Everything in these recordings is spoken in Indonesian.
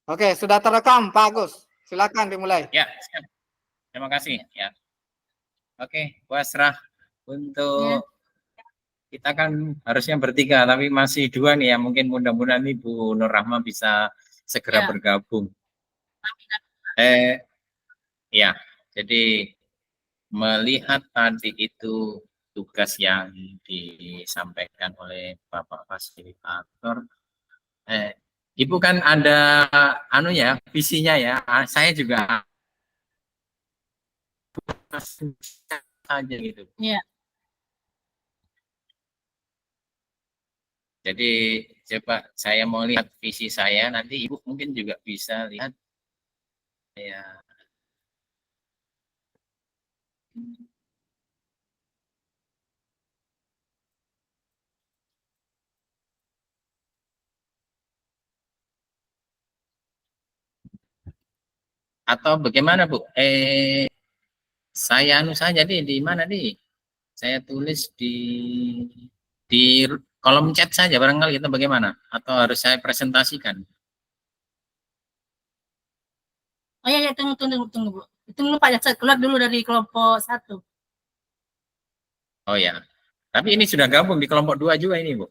Oke, sudah terekam Pak Agus. Silakan dimulai. Ya, siap. Terima kasih. Ya. Oke, Bu Asrah. Untuk kita kan harusnya bertiga, tapi masih dua nih ya. Mungkin mudah-mudahan nih Bu Nur Rahma bisa segera bergabung. Ya, jadi melihat tadi itu tugas yang disampaikan oleh Bapak Fasilitator, Ibu kan ada ya visinya ya. Saya juga saja gitu. Iya. Jadi coba saya mau lihat visi saya, nanti Ibu mungkin juga bisa lihat ya. Atau bagaimana Bu? Saya saja di mana nih? Saya tulis di kolom chat saja barangkali itu bagaimana? Atau harus saya presentasikan? Oh ya, tunggu Bu. Tunggu Pak, saya keluar dulu dari kelompok 1. Oh ya. Tapi ini sudah gabung di kelompok 2 juga ini, Bu.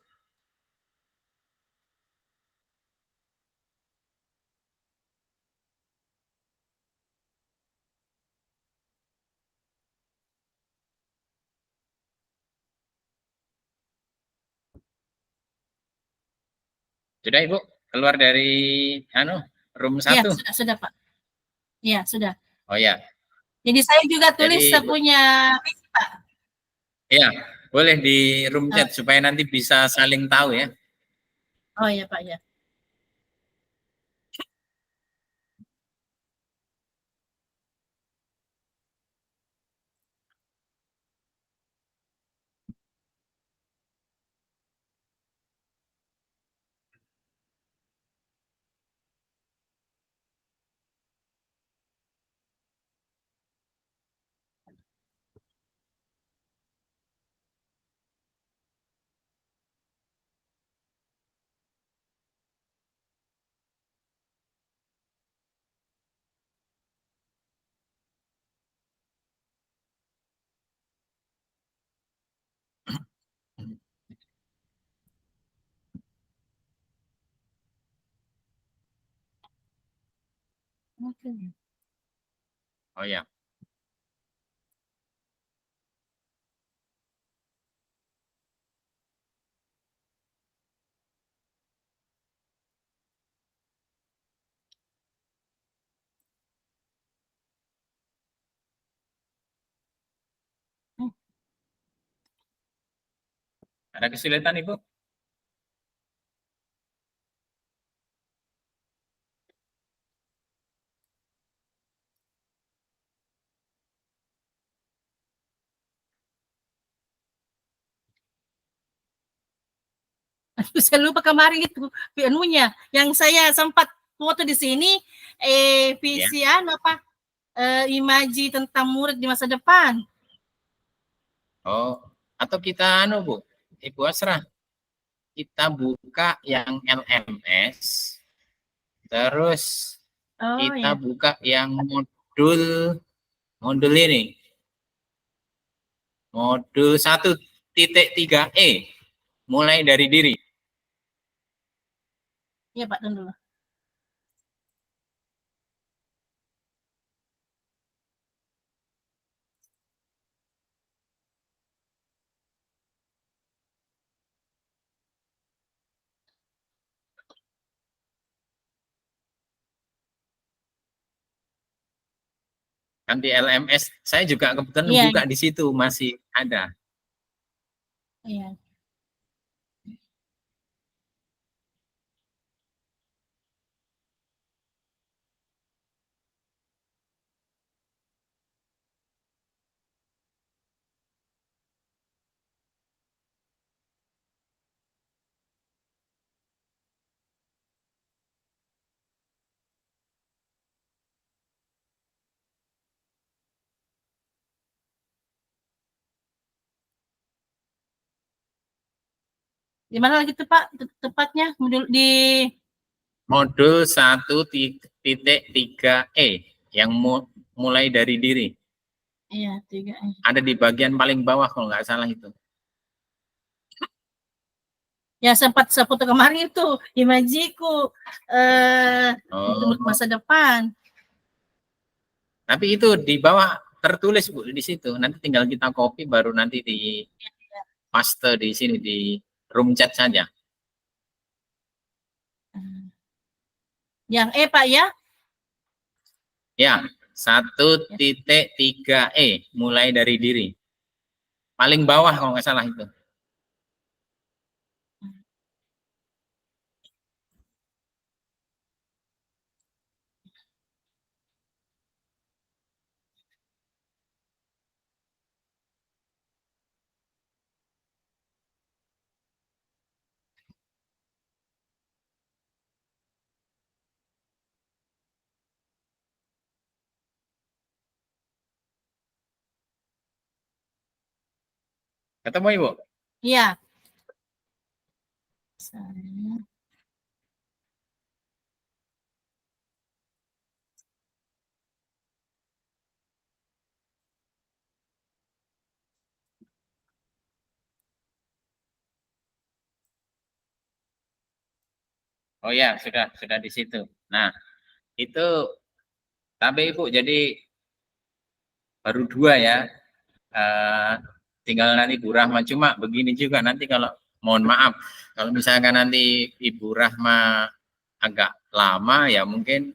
Sudah Ibu keluar dari room 1? Iya, sudah Pak. Iya, sudah. Oh ya. Jadi saya juga tulis punya visi Pak. Iya, boleh di room chat supaya nanti bisa saling tahu ya. Oh iya Pak ya. Oh ya. Ada kesulitan Ibu? Saya lupa kemarin itu anunya yang saya sempat foto di sini visi imaji tentang murid di masa depan. Oh, atau kita Bu, Ibu Asrah, kita buka yang LMS, terus kita buka yang modul ini, modul 1.3E, mulai dari diri. Iya Pak, tunggu dulu. Kan di LMS saya juga kebetulan buka di situ masih ada. Iya. Di mana lagi tuh Pak tepatnya? Di modul 1.3E yang mulai dari diri. Iya, 3. Ada di bagian paling bawah kalau nggak salah itu. Ya sempat seputar kemarin itu imajiku untuk Oh, masa depan. tapi itu di bawah tertulis Bu di situ. Nanti tinggal kita copy baru nanti di paste di sini di room chat saja. Yang Pak ya? Ya, 1.3E mulai dari diri. Paling bawah kalau nggak salah itu. Ketemu Ibu? Iya. Oh ya, sudah di situ. Nah, itu tapi Ibu jadi baru 2 ya. Tinggal nanti Bu Rahma, cuma begini juga nanti kalau mohon maaf kalau misalkan nanti Ibu Rahma agak lama ya mungkin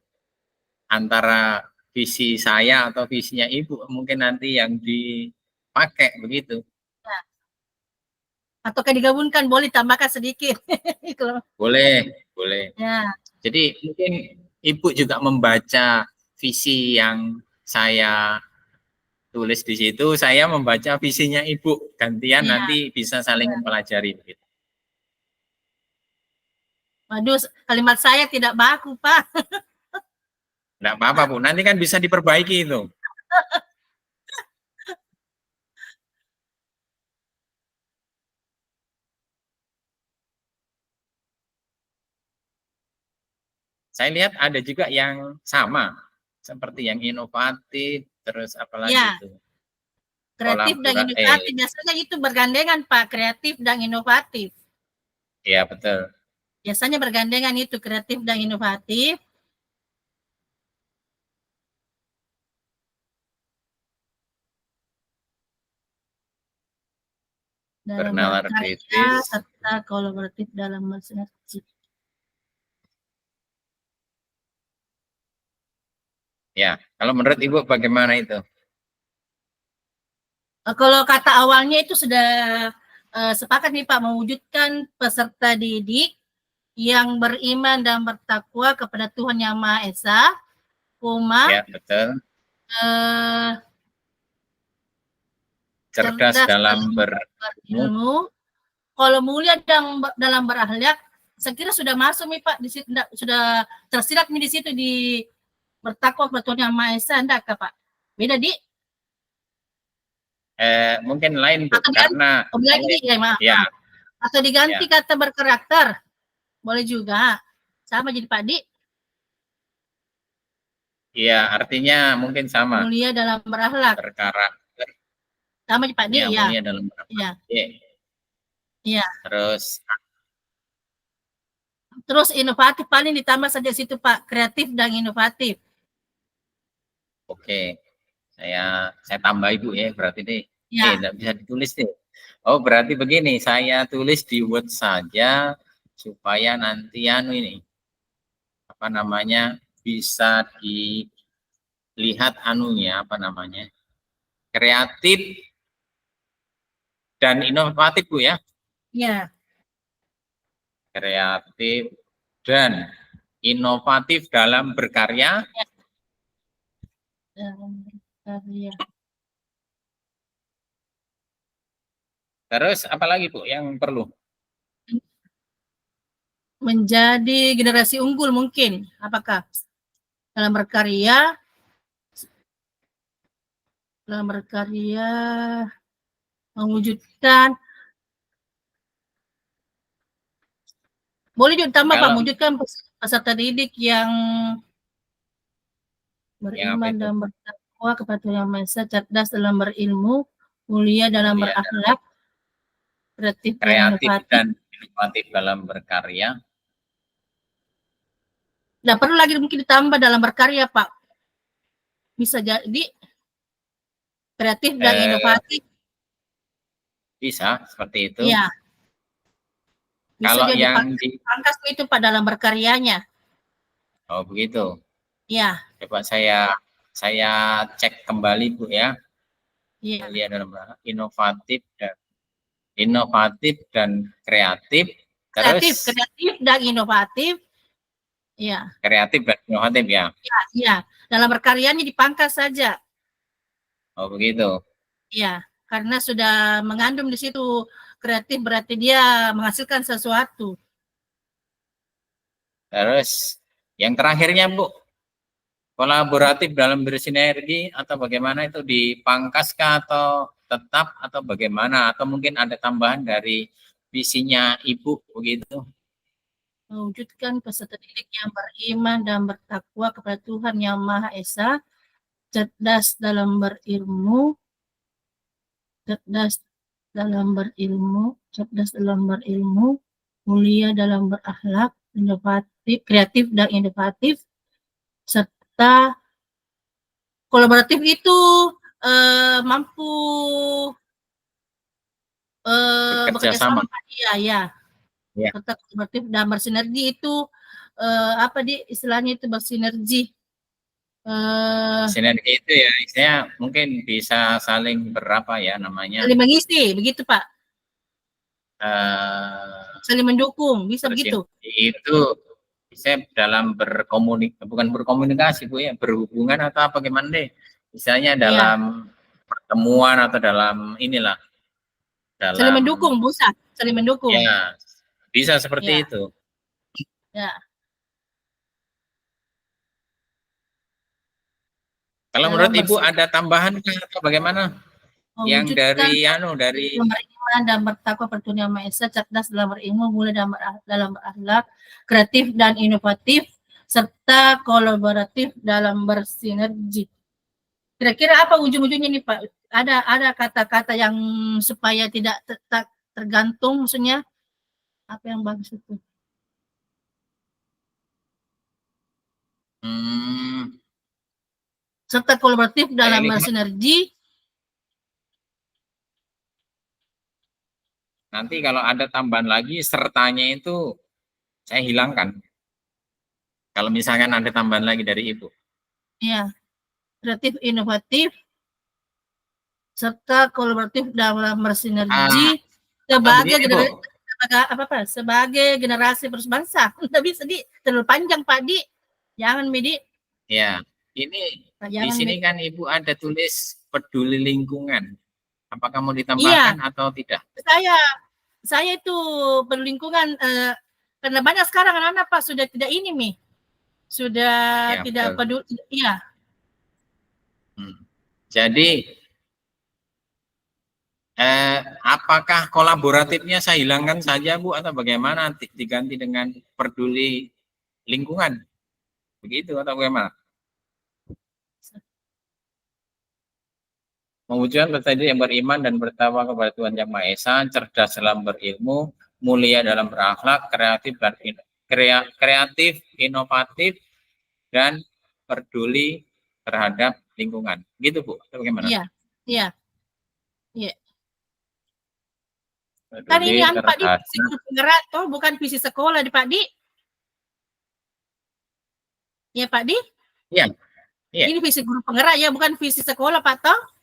antara visi saya atau visinya Ibu mungkin nanti yang dipakai begitu. Ataukah digabungkan, boleh tambahkan sedikit. Boleh. Ya. Jadi mungkin Ibu juga membaca visi yang saya tulis di situ, saya membaca visinya Ibu, gantian Ya. nanti bisa saling mempelajari. Gitu. Waduh, kalimat saya tidak baku, Pak. Enggak apa-apa, Bu. Nanti kan bisa diperbaiki itu. Saya lihat ada juga yang sama, seperti yang inovatif, terus apalagi Ya. itu. Kreatif dan inovatif, biasanya itu bergandengan Pak, kreatif dan inovatif. Iya, betul. Biasanya bergandengan itu, kreatif dan inovatif. Dalam berkarya serta kolaboratif dalam bersinergi. Ya, kalau menurut Ibu bagaimana itu? Kalau kata awalnya itu sudah sepakat nih Pak, mewujudkan peserta didik yang beriman dan bertakwa kepada Tuhan Yang Maha Esa, ya, betul. Cerdas dalam berilmu. Kalau mulia dalam berakhlak, saya kira sudah masuk nih Pak, di situ sudah tersirat nih di situ di bertakwa kepada Tuhan Yang Maha Esa, enggak Pak? Beda di? Mungkin lain Bu, karena ya. Atau diganti kata berkarakter, boleh juga, sama jadi Pak Di. Iya, artinya mungkin sama. Mulia dalam berakhlak. Berkarakter. Sama Pak Di, ya. Mulia dalam berakhlak. Iya. Terus inovatif paling ditambah saja situ Pak, kreatif dan inovatif. Oke. Saya tambah Ibu ya, berarti deh. Ya. Tidak bisa ditulis deh. Oh, berarti begini, saya tulis di Word saja supaya nanti ini apa namanya bisa dilihat apa namanya kreatif dan inovatif Bu ya. Iya. Kreatif dan inovatif dalam berkarya. Dalam berkarya. Terus apalagi Bu yang perlu? Menjadi generasi unggul mungkin, apakah dalam berkarya mewujudkan, boleh juga tambah Pak, mewujudkan peserta didik yang Yang apa beriman itu? dan bertakwa kepada Tuhan Yang Maha Esa, cerdas dalam berilmu, mulia dalam Mulia dan berakhlak, kreatif dan kreatif inovatif. dan inovatif dalam berkarya. Nah, perlu lagi mungkin ditambah dalam berkarya, Pak. Bisa jadi kreatif dan inovatif. Bisa seperti itu. Iya. Bisa Kalau jadi yang di pangkas itu Pak dalam berkaryanya. oh begitu. Iya. Coba saya cek kembali Bu ya. Iya. Mulia dalam berkarya, inovatif dan kreatif. Terus Kreatif dan inovatif. Iya. kreatif dan inovatif ya. Iya, iya. Dalam berkaryanya dipangkas saja. Oh begitu. Iya, karena sudah mengandung di situ kreatif berarti dia menghasilkan sesuatu. Terus yang terakhirnya Bu, kolaboratif dalam bersinergi atau bagaimana itu dipangkaskah atau tetap atau bagaimana atau mungkin ada tambahan dari visinya Ibu begitu? Mewujudkan peserta didik yang beriman dan bertakwa kepada Tuhan Yang Maha Esa, cerdas dalam berilmu, cerdas dalam berilmu, mulia dalam berakhlak, inovatif, kreatif dan inovatif, serta kolaboratif itu mampu Bekerja bekerja sama. sama. Iya, ya. Ya. Serta kolaboratif dan bersinergi itu apa di istilahnya itu bersinergi. Sinergi itu ya, saya mungkin bisa saling berapa ya namanya? Saling mengisi, begitu Pak. Saling mendukung, bisa begitu. Itu saya dalam bukan berkomunikasi Bu ya, berhubungan atau apa gimana deh? Misalnya dalam pertemuan atau dalam inilah, Saling dalam mendukung, bisa. Saling mendukung. ya bisa seperti Ya. itu. Ya. Kalau menurut Ibu ada tambahan atau bagaimana? Yang dari beriman dan bertakwa pada Tuhan Yang Maha Esa, cerdas dalam berilmu, mulia dalam berakhlak, kreatif dan inovatif, serta kolaboratif dalam bersinergi. Kira-kira apa ujung-ujungnya nih Pak? Ada kata-kata yang supaya tidak tergantung, maksudnya apa yang bagus itu? Serta kolaboratif dalam bersinergi. Nanti kalau ada tambahan lagi, sertanya itu saya hilangkan. Kalau misalkan ada tambahan lagi dari Ibu. Iya, kreatif, inovatif, serta kolaboratif dalam bersinergi sebagai generasi penerus bangsa. Tidak bisa terlalu panjang Pak Di. Jangan Midi. Ya, ini di sini kan Ibu ada tulis peduli lingkungan. Apakah mau ditambahkan atau tidak? Saya itu peduli lingkungan karena banyak sekarang anak-anak Pak sudah tidak ini Mi. Sudah tidak peduli. Iya. Jadi apakah kolaboratifnya saya hilangkan saja Bu atau bagaimana diganti dengan peduli lingkungan? Begitu atau bagaimana? Mewujudkan peserta didik yang beriman dan bertakwa kepada Tuhan Yang Maha Esa, cerdas dalam berilmu, mulia dalam berakhlak, kreatif, inovatif, dan peduli terhadap lingkungan. Gitu Bu, atau bagaimana? Iya, iya. Iya. Kan ini Pak Di, visi guru penggerak toh, bukan visi sekolah di Pak Di. Ya Pak Di? Iya. Iya. Ini visi guru penggerak ya, bukan visi sekolah Pak toh?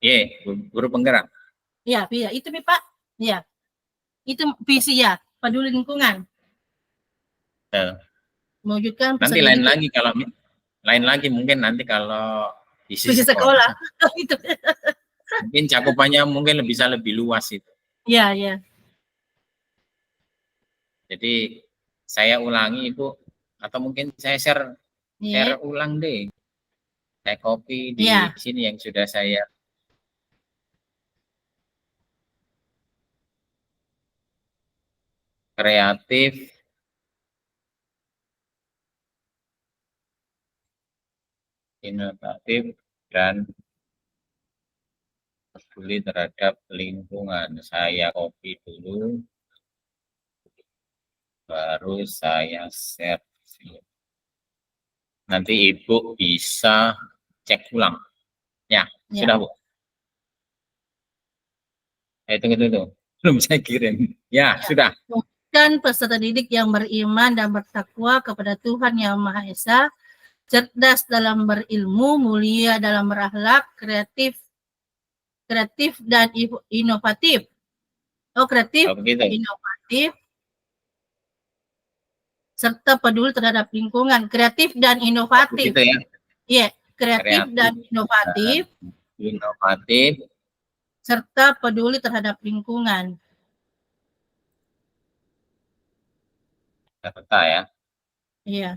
Iya, guru penggerak. Iya, iya, itu nih Pak. Iya. Itu visi ya, peduli lingkungan. Mewujudkan nanti lain lagi mungkin nanti kalau visi sekolah. Itu. Mungkin cakupannya mungkin bisa lebih luas itu. Iya, iya. Jadi saya ulangi Ibu, atau mungkin saya share ulang deh. Saya copy di sini yang sudah saya kreatif, inovatif, dan peduli terhadap lingkungan. Saya copy dulu, baru saya share. Nanti Ibu bisa cek ulang. Ya, Ya. sudah Bu. Tunggu dulu. Belum saya kirim. Ya, sudah. Dan peserta didik yang beriman dan bertakwa kepada Tuhan Yang Maha Esa, cerdas dalam berilmu, mulia dalam berakhlak, kreatif dan inovatif. Kreatif, Oh, begitu. inovatif, serta peduli terhadap lingkungan. Kreatif dan inovatif. Begitu ya. Iya, kreatif dan inovatif, Inovatif, serta peduli terhadap lingkungan. serta ya. Iya.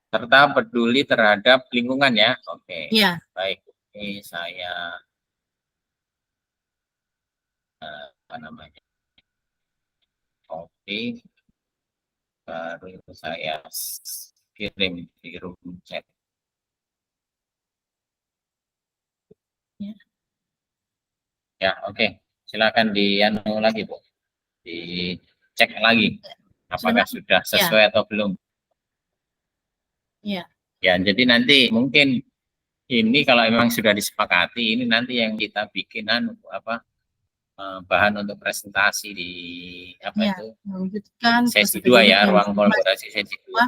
Serta peduli terhadap lingkungan ya. Oke. Iya. Baik. Ini saya apa namanya? Copy. Baru saya kirim di room chat. Ya. Ya, oke. Silakan anu lagi, Bu. Dicek lagi apakah sudah sesuai atau belum. Iya. Ya, jadi nanti mungkin ini kalau memang sudah disepakati, ini nanti yang kita bikin bahan untuk presentasi di itu mewujudkan sesi 2 ya, ruang kolaborasi sesi 2.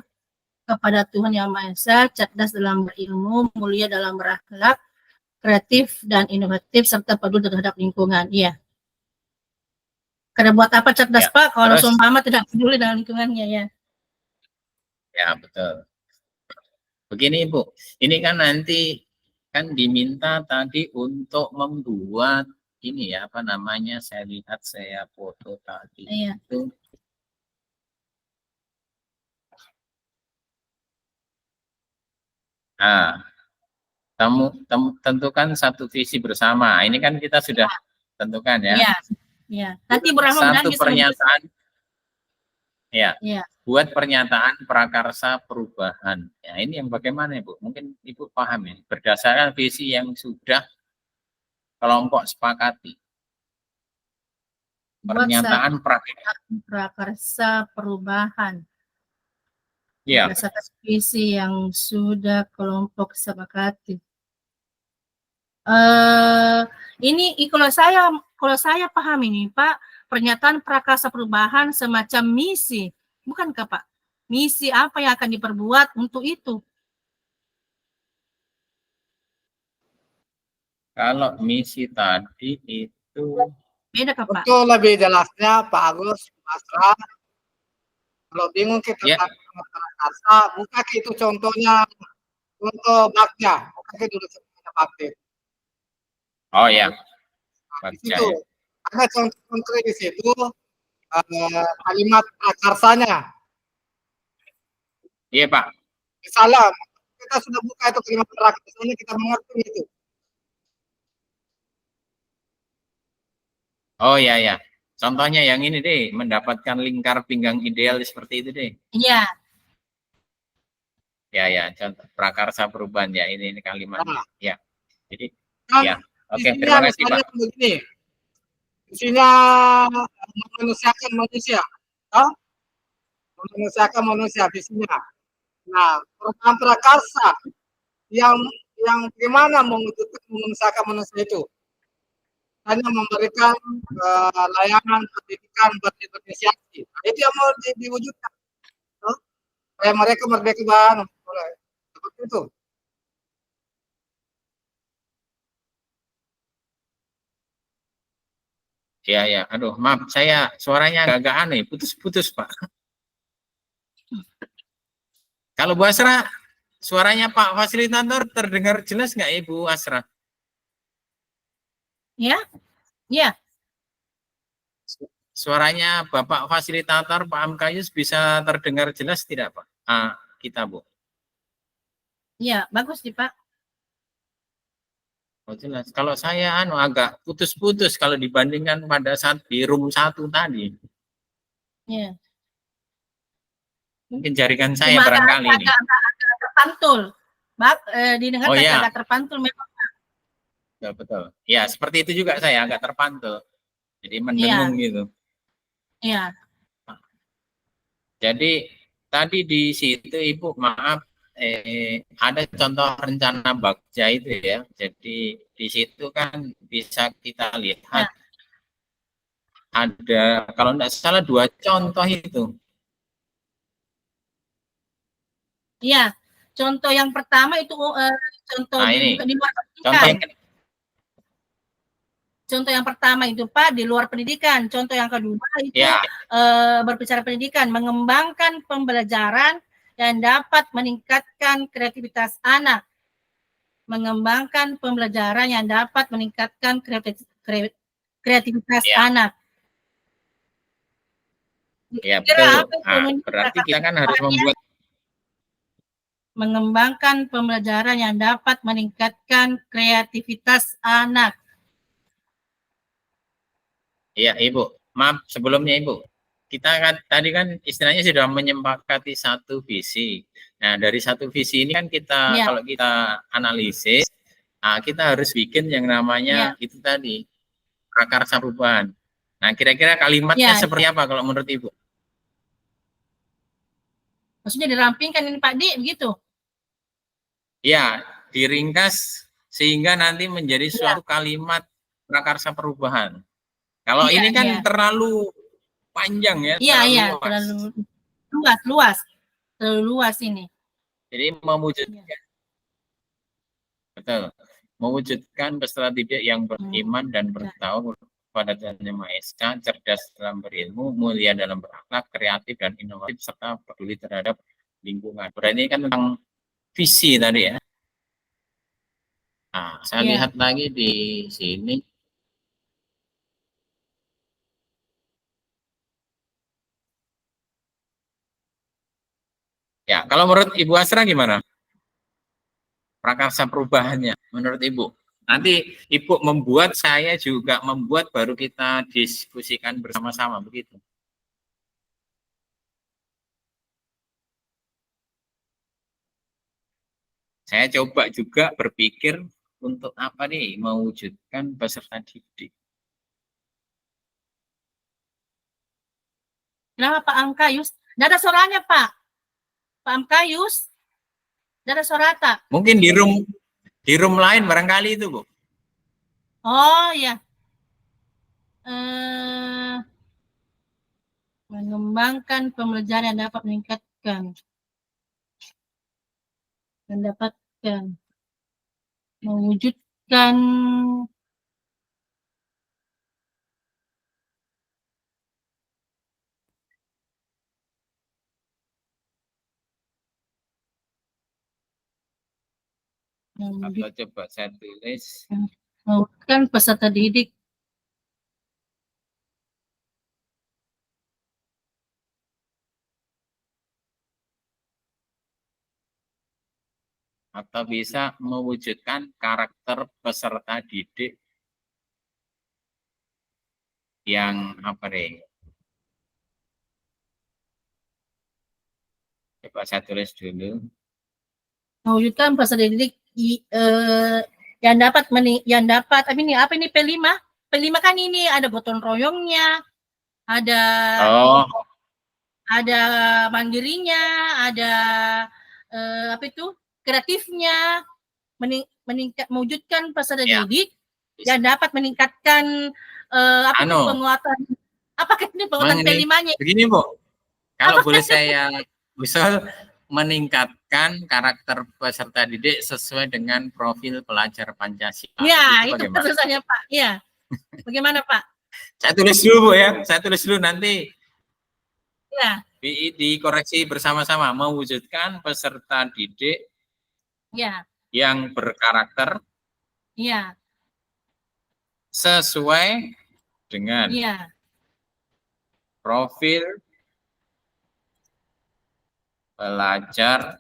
Kepada Tuhan Yang Maha Esa, cerdas dalam berilmu, mulia dalam berakhlak, kreatif dan inovatif, serta peduli terhadap lingkungan. Iya. Karena buat apa cerdas, Ya, Pak, kalau terus, seumpama tidak peduli dengan lingkungannya ya. Ya, betul. Begini Ibu, ini kan nanti kan diminta tadi untuk membuat ini ya, apa namanya, saya lihat saya foto tadi Iya. itu. Nah, tentukan satu visi bersama. Ini kan kita sudah tentukan ya. Iya. Iya. Nanti satu pernyataan. Ya. Iya. Buat pernyataan prakarsa perubahan. Ya, ini yang bagaimana Ibu? Mungkin Ibu paham ya, berdasarkan visi yang sudah kelompok sepakati. Pernyataan prakarsa perubahan. Ya. Berdasarkan visi yang sudah kelompok sepakati. Ini kalau saya paham ini Pak, pernyataan prakarsa perubahan semacam misi, bukankah Pak? Misi apa yang akan diperbuat untuk itu? Kalau misi tadi itu beda Pak? Betul, lebih jelasnya Pak Agus, Mas Ra. Kalau bingung kita prakarsa, buka itu contohnya untuk baknya, buka dulu contohnya bakti. Oh ya. Nah, di situ ada contoh konkret di situ kalimat prakarsanya. Iya Pak. Misalnya kita sudah buka itu kalimat prakarsanya, kita mengerti itu. Oh ya ya. Contohnya yang ini deh, mendapatkan lingkar pinggang ideal seperti itu deh. Iya. Ya, contoh prakarsa perubahan ya, ini kalimatnya. Ya. Jadi ya. Oke, Isinya, terima kasih Pak. Begini. Isinya memanusiakan manusia. Memanusiakan manusia visinya. Nah, program prakarsa yang gimana memanusiakan manusia itu? Hanya memberikan layanan pendidikan berinisiasi. Nah, itu yang mau diwujudkan. Supaya mereka merdeka banget. Seperti itu. Ya. Aduh, maaf, saya suaranya agak aneh, putus-putus Pak. Kalau Bu Asra, suaranya Pak Fasilitator terdengar jelas nggak Ibu Asra? Ya. Suaranya Bapak Fasilitator Pak Amkayus bisa terdengar jelas tidak Pak? Kita Bu. Iya, bagus sih Pak. Oh jelas. Kalau saya agak putus-putus kalau dibandingkan pada saat di room 1 tadi. Iya. Mungkin jaringan saya Cuma barangkali ini. agak terpantul. Didengar Oh ya, agak terpantul memang. betul, betul. Ya, seperti itu juga saya agak terpantul. Jadi Iya, mendengung gitu. iya. Jadi tadi di situ Ibu maaf ada contoh rencana bagja itu ya. Jadi di situ kan bisa kita lihat ada kalau tidak salah 2 contoh itu. Iya. Contoh yang pertama itu contoh Nah ini di luar contoh pendidikan. yang Contoh yang pertama itu Pak di luar pendidikan. Contoh yang kedua itu ya berbicara pendidikan, mengembangkan pembelajaran yang dapat meningkatkan kreativitas anak. Mengembangkan pembelajaran yang dapat meningkatkan kreativitas ya anak. ya Kira betul. apa itu Berarti kita kan harus membuat mengembangkan pembelajaran yang dapat meningkatkan kreativitas anak. ya Ibu. Maaf sebelumnya Ibu. Kita kan tadi kan istilahnya sudah menyepakati satu visi. Nah, dari satu visi ini kan kita Ya. kalau kita analisis, kita harus bikin yang namanya itu tadi prakarsa perubahan. Nah, kira-kira kalimatnya seperti apa kalau menurut Ibu? Maksudnya dirampingkan ini Pak Di, begitu? Ya, diringkas sehingga nanti menjadi suatu kalimat prakarsa perubahan. Kalau ini kan terlalu panjang ya, Iya, terlalu luas. Terlalu luas ini. Jadi mewujudkan, betul, mewujudkan peserta didik yang beriman dan bertawakal pada Tuhan Yang Maha Esa, cerdas dalam berilmu, mulia dalam berakhlak, kreatif dan inovatif, serta peduli terhadap lingkungan. Berarti ini kan tentang visi tadi ya. Nah, saya lihat lagi di sini. Ya, kalau menurut Ibu Asra gimana? Prakarsa perubahannya menurut Ibu. Nanti Ibu membuat, saya juga membuat, baru kita diskusikan bersama-sama begitu. Saya coba juga berpikir untuk apa nih mewujudkan peserta didik. Kenapa Pak Amkayus? Tidak ada suaranya Pak. Pak Amkayus. Tidak ada suara tak? Mungkin di room lain barangkali itu Bu. Oh ya. Mengembangkan pembelajaran yang dapat meningkatkan. Mendapatkan. Mewujudkan atau coba saya tulis mewujudkan peserta didik atau bisa mewujudkan karakter peserta didik yang apa nih? Coba saya tulis dulu. mewujudkan peserta didik yang dapat apa ini P5? P5 kan ini ada gotong royongnya, ada ada mandirinya, ada apa itu? Kreatifnya, mewujudkan peserta didik yang dapat meningkatkan penguatan P5-nya. Begini Bu, kalau boleh saya usul, meningkatkan karakter peserta didik sesuai dengan profil pelajar Pancasila. Ya, itu pesannya Pak. Ya, bagaimana Pak? Saya tulis dulu Bu ya, saya tulis dulu nanti. Ya. Dikoreksi bersama-sama, mewujudkan peserta didik yang berkarakter sesuai dengan profil pelajar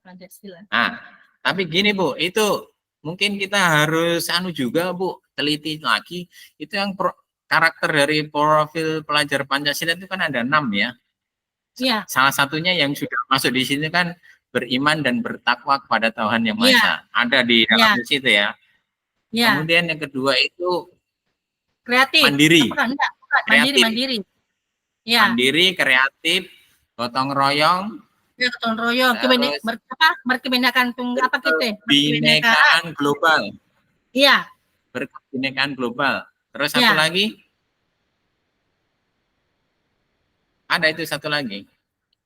Pancasila. Nah, tapi gini Bu, itu mungkin kita harus juga Bu, teliti lagi itu yang karakter dari profil pelajar Pancasila itu kan ada 6 ya. Iya. Salah satunya yang sudah masuk di sini kan beriman dan bertakwa kepada Tuhan Yang Maha Iya. Esa. Ada di dalam Iya. situ ya. Iya. Kemudian yang kedua itu Kreatif. mandiri. Bukan. Kreatif. Mandiri. Iya. Mandiri, kreatif, gotong royong, Ya, gotong royong, terus berkebinekaan apa kita? berkebinekaan global. Iya. Berkebinekaan global. Terus satu Ya. lagi? Ada itu satu lagi.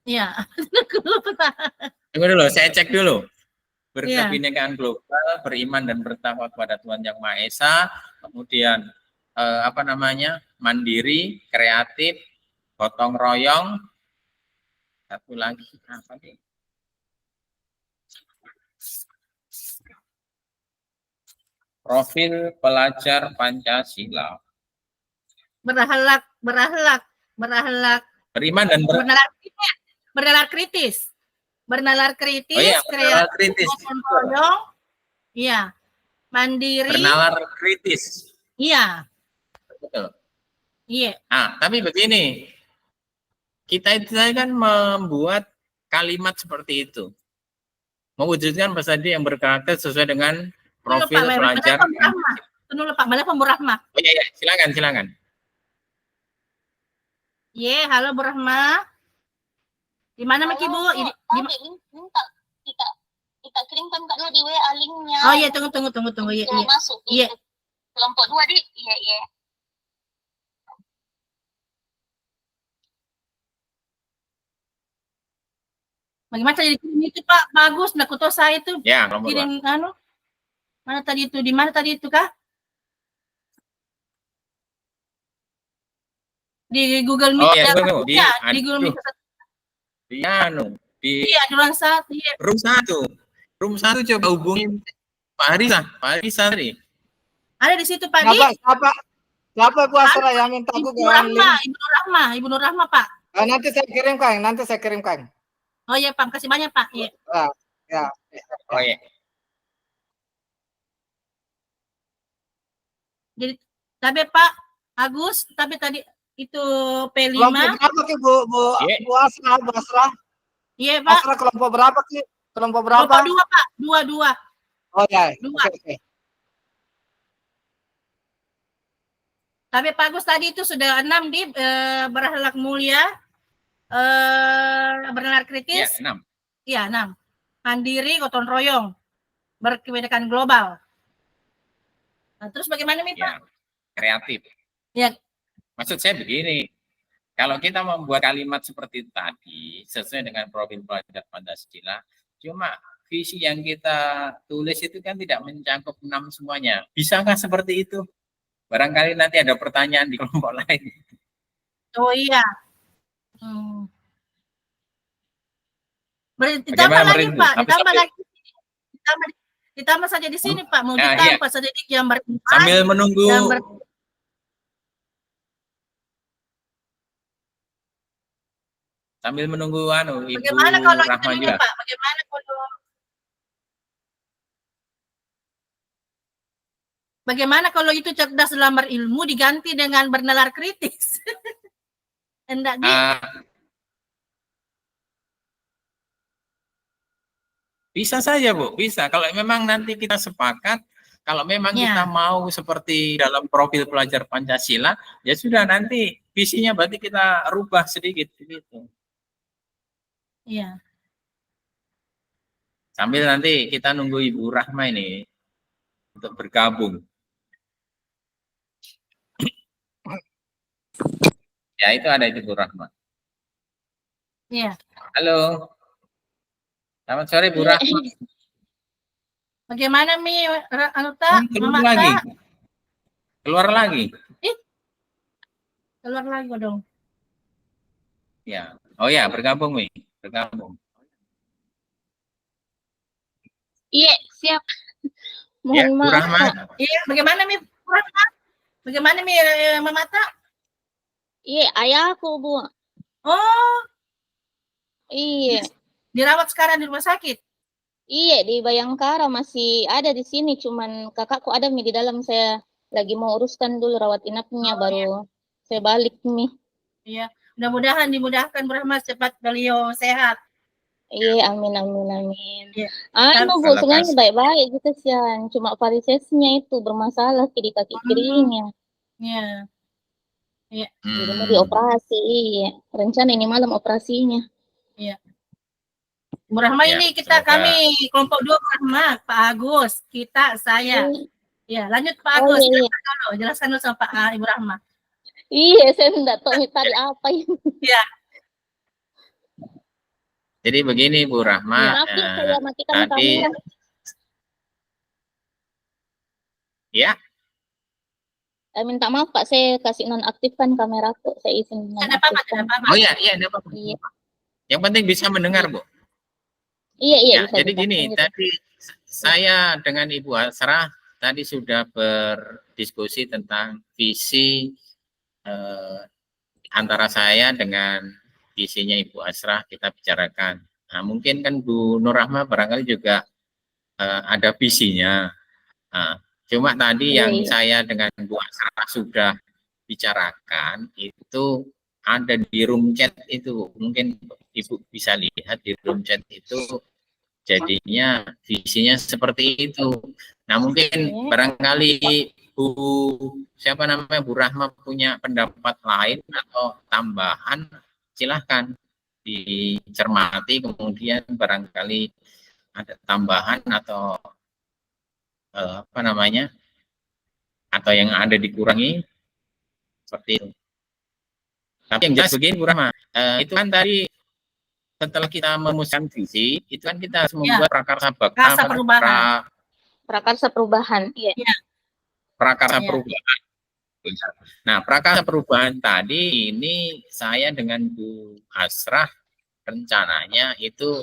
Iya. Tunggu dulu, saya cek dulu. Iya. Berkebinekaan global, beriman dan bertakwa kepada Tuhan Yang Maha Esa, kemudian mandiri, kreatif, gotong royong, satu lagi apa nih? Profil pelajar Pancasila. Berahlak. Beriman dan Bernalar kritis. Oh iya, bernalar kritis. Gotong royong. Iya. Mandiri. Bernalar kritis. Iya. Betul. Iya. Nah, tapi begini, kita itu kan membuat kalimat seperti itu, mewujudkan pesan yang berkarakter sesuai dengan profil pelajar. Tunggu Pak, mana Bu Rahma? Oh iya, silakan. Iya, halo Bu Rahma. Di mana Miki Bu? Minta kita kirimkan Kak dulu di WA linknya. Oh iya, tunggu. Iya. Masuk Iya. Kelompok 2 di. Iya. Bagaimana tadi itu Pak? Bagus, nak kutu saya itu. Ya, kelompok 2. Kirim mana tadi itu? Di mana tadi itu kah? Di Google Meet. Oh iya, di Google Meet. Iya, di ruang 1. Iya. Room 1 coba hubungin Pak Harisa tadi. Ada di situ Pak. Siapa Bu Asra yang minta aku Ibu Nur Rahma Pak. Nanti saya kirimkan. Oh iya Pak, kasih banyak Pak. Iya. Ya. Oh iya. Jadi tapi Pak Agus, tapi tadi itu P5. Kelompok berapa ki Bu Asra? Iya Pak. Asra kelompok berapa ki? Kelompok berapa? Kelompok 2 Pak, 2. Oh ya. 2. Okay. Tapi Pak Agus tadi itu sudah 6 di berakhlak mulia, bernalar kritis. Iya, 6. Iya, 6. Mandiri, gotong royong, berkebinekaan global. Nah, terus bagaimana nih Pak? Ya, kreatif. Ya. Maksud saya begini, kalau kita membuat kalimat seperti tadi sesuai dengan profil pelajar Pancasila, cuma visi yang kita tulis itu kan tidak mencakup 6 semuanya. Bisakah seperti itu? Barangkali nanti ada pertanyaan di kelompok lain. Oh iya. Ditambah lagi Pak, ditambah saja di sini Pak, mau ditambah saja di gambar sambil menunggu Ibu bagaimana kalau Rahma itu juga. Pak? Bagaimana kalau itu cerdas dalam berilmu diganti dengan bernalar kritis? Enggak Bisa saja Bu, bisa. Kalau memang nanti kita sepakat, kalau memang kita mau seperti dalam profil pelajar Pancasila, ya sudah nanti visinya berarti kita rubah sedikit gitu. Iya. Sambil nanti kita nunggu Ibu Rahma ini untuk bergabung. Ya itu ada Ibu Rahma. Iya. Halo. Selamat sore Bu Rahma. Bagaimana Mi Anuta? Keluar lagi. Keluar lagi dong. Ya. Oh ya, bergabung Mi. Bergabung. Iya, siap. Mohon maaf. Bu Rahma. Iya, bagaimana Mi Rahma? Bagaimana Mi Mamata? Iya, ayahku Bu. Oh. Iya. Dirawat sekarang di rumah sakit? Iya, di Bayangkara masih ada di sini, cuman kakakku ada di dalam saya lagi mau uruskan dulu rawat inapnya, baru saya balik nih. Iya, mudah-mudahan dimudahkan Bu Rahma, cepat beliau sehat. Iya, amin, amin, amin. Iya. Anu Bu, Kalau sebenarnya kas- baik-baik gitu sih, cuma varisesnya itu bermasalah di kaki kirinya. Iya. Jadi mau Hmm, dioperasi, iya. Rencana ini malam operasinya. Iya. Bu Rahma Ya, ini semoga- kami kelompok 2 Bu Rahma, Pak Agus, kita, saya. Ya, lanjut Pak Oh Agus. iya, iya. Jelaskan dulu sama Pak Ibu Rahma. Iya, saya enggak tahu tadi apa ini. Iya. Jadi begini Bu Rahma, Maaf ya, saya matikan tadi kamera. ya Minta maaf Pak, saya kasih nonaktifkan kameraku. Saya izin Tidak apa-apa, tidak nonaktifkan. apa-apa. oh ya enggak apa-apa. Iya. Yang penting bisa mendengar Bu. Iya, iya. Ya, Bisa, jadi bisa. gini, Lanjut. tadi saya dengan Ibu Asrah tadi sudah berdiskusi tentang visi antara saya dengan visinya Ibu Asrah, kita bicarakan. Nah, mungkin kan Bu Nur Rahma barangkali juga ada visinya. Nah, cuma tadi Iya, yang iya. saya dengan Bu Asrah sudah bicarakan itu ada di room chat itu. Mungkin Ibu bisa lihat di room chat itu jadinya visinya seperti itu. Nah, mungkin barangkali siapa namanya Bu Rahma punya pendapat lain atau tambahan, silahkan dicermati, kemudian barangkali ada tambahan atau apa namanya, atau yang ada dikurangi seperti itu. Tapi yang jelas begini Bu Rahma, itu kan tadi setelah kita merumuskan visi, itu kan kita harus membuat prakarsa perubahan. Prakarsa perubahan, iya. Prakarsa Iya. perubahan. Nah, prakarsa perubahan tadi ini saya dengan Bu Asrah rencananya itu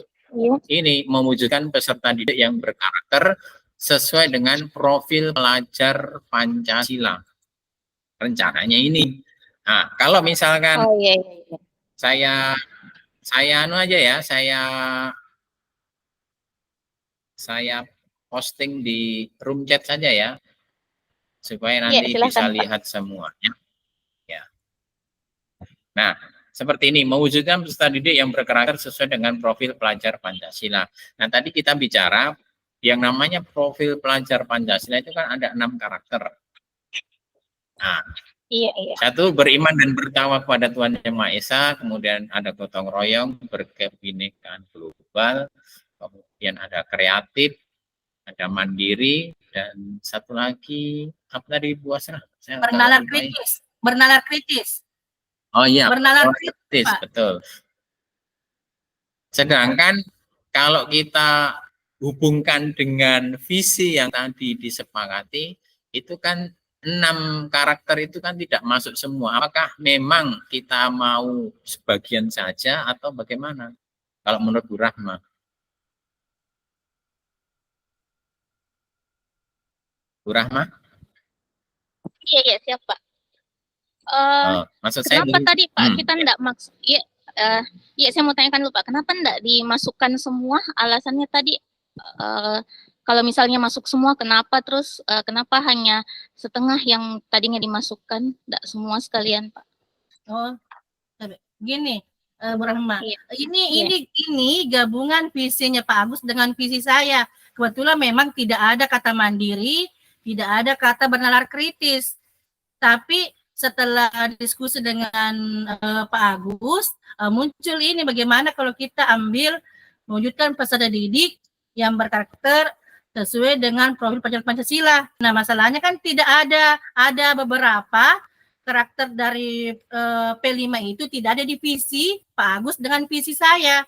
ini mewujudkan peserta didik yang berkarakter sesuai dengan profil pelajar Pancasila. Rencananya ini. Nah, kalau misalkan iya. saya anu aja ya, saya posting di room chat saja ya, supaya nanti silakan, bisa Pak. lihat semuanya. Ya. Nah, seperti ini, mewujudkan peserta didik yang berkarakter sesuai dengan profil pelajar Pancasila. Nah, tadi kita bicara yang namanya profil pelajar Pancasila itu kan ada 6 karakter. Nah, iya. satu, beriman dan bertawakal kepada Tuhan Yang Maha Esa, kemudian ada gotong royong, berkebinekaan global, kemudian ada kreatif, ada mandiri, dan satu lagi apa tadi Bu Asrah? Bernalar kritis. Bernalar kritis. Oh iya, bernalar kritis, betul. Sedangkan kalau kita hubungkan dengan visi yang tadi disepakati, itu kan 6 karakter itu kan tidak masuk semua. Apakah memang kita mau sebagian saja atau bagaimana? Kalau menurut Bu Rahma? Bu Rahma? Iya, siap Pak. Maksud saya kenapa tadi Pak kita enggak maksud? Iya, saya mau tanyakan dulu Pak. Kenapa enggak dimasukkan semua? Alasannya tadi kalau misalnya masuk semua, kenapa terus kenapa hanya setengah yang tadinya dimasukkan, enggak semua sekalian Pak? Oh, gini, Bu Rahma. Ini gabungan visinya Pak Agus dengan visi saya. Kebetulan memang tidak ada kata mandiri, tidak ada kata bernalar kritis. Tapi setelah diskusi dengan Pak Agus, muncul ini bagaimana kalau kita mewujudkan peserta didik yang berkarakter sesuai dengan profil pelajar Pancasila. Nah, masalahnya kan tidak ada beberapa karakter dari P5 itu tidak ada di visi Pak Agus dengan visi saya.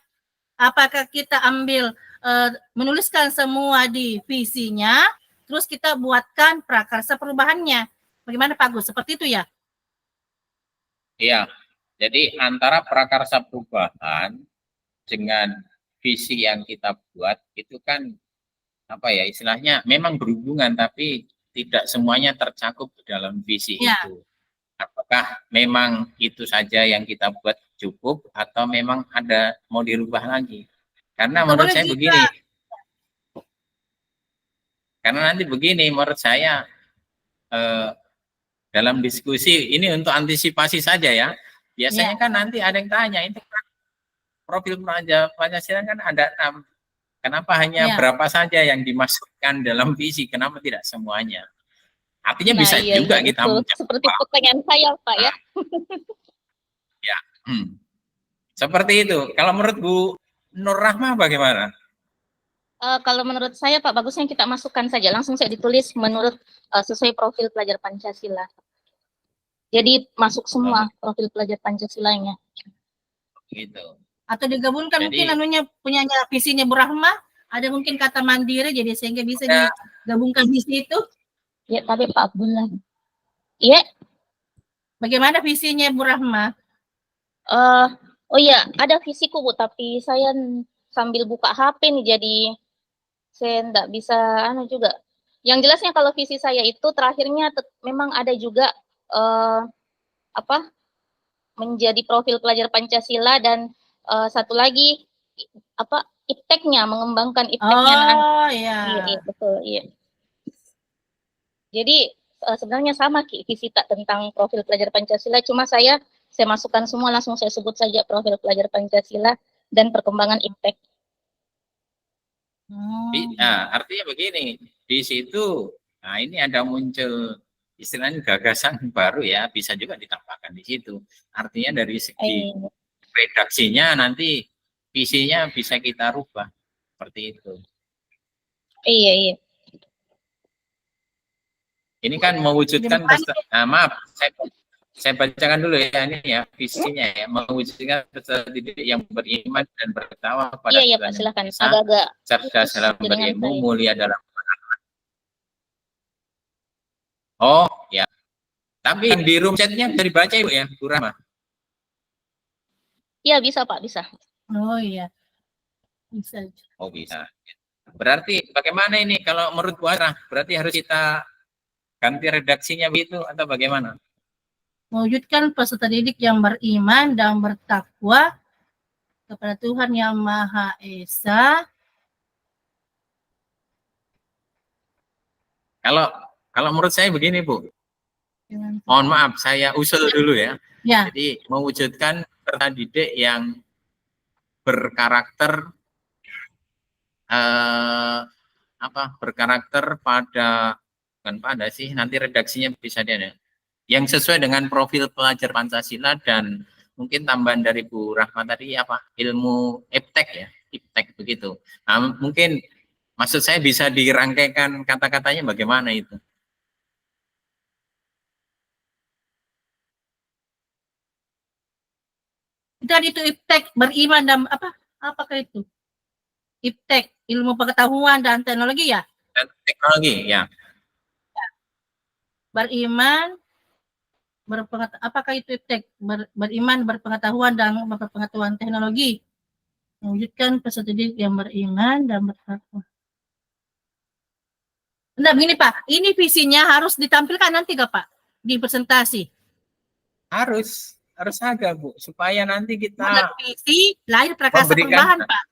Apakah kita menuliskan semua di visinya, terus kita buatkan prakarsa perubahannya? Bagaimana Pak Agus? Seperti itu ya? Iya. Jadi antara prakarsa perubahan dengan visi yang kita buat itu kan apa ya istilahnya memang berhubungan tapi tidak semuanya tercakup di dalam visi itu. Apakah memang itu saja yang kita buat cukup atau memang ada mau dirubah lagi? Karena menurut saya begini. Karena nanti begini menurut saya dalam diskusi ini untuk antisipasi saja ya. Biasanya kan nanti ada yang tanya, itu kan profil Pancasila kan ada 6. Kenapa hanya berapa saja yang dimasukkan dalam visi? Kenapa tidak semuanya? Artinya Nah, bisa iya, juga iya, kita betul. Seperti pertanyaan saya, Pak, ya. Ya, seperti itu. Kalau menurut Bu Nur Rahma bagaimana? Kalau menurut saya, Pak, bagusnya kita masukkan saja. Langsung saya ditulis menurut sesuai profil pelajar Pancasila. Jadi masuk semua profil pelajar Pancasilanya. Gitu. Atau digabungkan Jadi, mungkin anunya punyanya visinya Bu Rahma, ada mungkin kata mandiri jadi sehingga bisa digabungkan visi itu. Ya, tapi Pak Abdullah. Iya. Bagaimana visinya Bu Rahma? Oh iya, ada visiku Bu, tapi saya sambil buka HP nih, jadi saya enggak bisa juga. Yang jelasnya kalau visi saya itu terakhirnya memang ada juga menjadi profil pelajar Pancasila dan satu lagi ipteknya, mengembangkan ipteknya Oh iya. Iya, betul, iya. Jadi sebenarnya sama visi tak tentang profil pelajar Pancasila, cuma saya masukkan semua, langsung saya sebut saja profil pelajar Pancasila dan perkembangan iptek. Artinya begini, di situ, nah ini ada muncul istilahnya gagasan baru ya, bisa juga ditambahkan di situ. Artinya dari segi redaksinya nanti visinya bisa kita rubah seperti itu. Iya, iya. Ini kan mewujudkan maaf, saya bacakan dulu ya, ini ya visinya ya, mewujudkan peserta didik yang beriman dan bertakwa pada Iya, Pak, silakan. Agak-agak cerdas dalam berilmu, mulia dalam pengetahuan. Oh ya, tapi di room chatnya bisa dibaca Ibu ya, Bu Rahma? Iya, bisa Pak, bisa. Oh iya, bisa. Oh bisa. Berarti bagaimana ini kalau menurut Bu Asrah? Berarti harus kita ganti redaksinya begitu atau bagaimana? Mewujudkan peserta didik yang beriman dan bertakwa kepada Tuhan Yang Maha Esa. Kalau menurut saya begini Bu, mohon maaf saya usul dulu ya. Jadi mewujudkan peserta didik yang berkarakter berkarakter pada, bukan pada sih, nanti redaksinya bisa dia yang sesuai dengan profil pelajar Pancasila dan mungkin tambahan dari Bu Rahma tadi ilmu iptek ya, iptek begitu. Nah, mungkin maksud saya bisa dirangkaikan kata-katanya bagaimana itu? Dan itu iptek beriman dan apakah itu? Iptek, ilmu pengetahuan dan teknologi ya? Dan teknologi ya. Beriman, apakah itu iptek? Beriman, berpengetahuan dan berpengetahuan teknologi. Mewujudkan peserta didik yang beriman dan bertakwa. Nah, begini Pak, ini visinya harus ditampilkan nanti nggak Pak di presentasi? Harus ada Bu, supaya nanti kita visi lahir prakarsa perubahan Pak.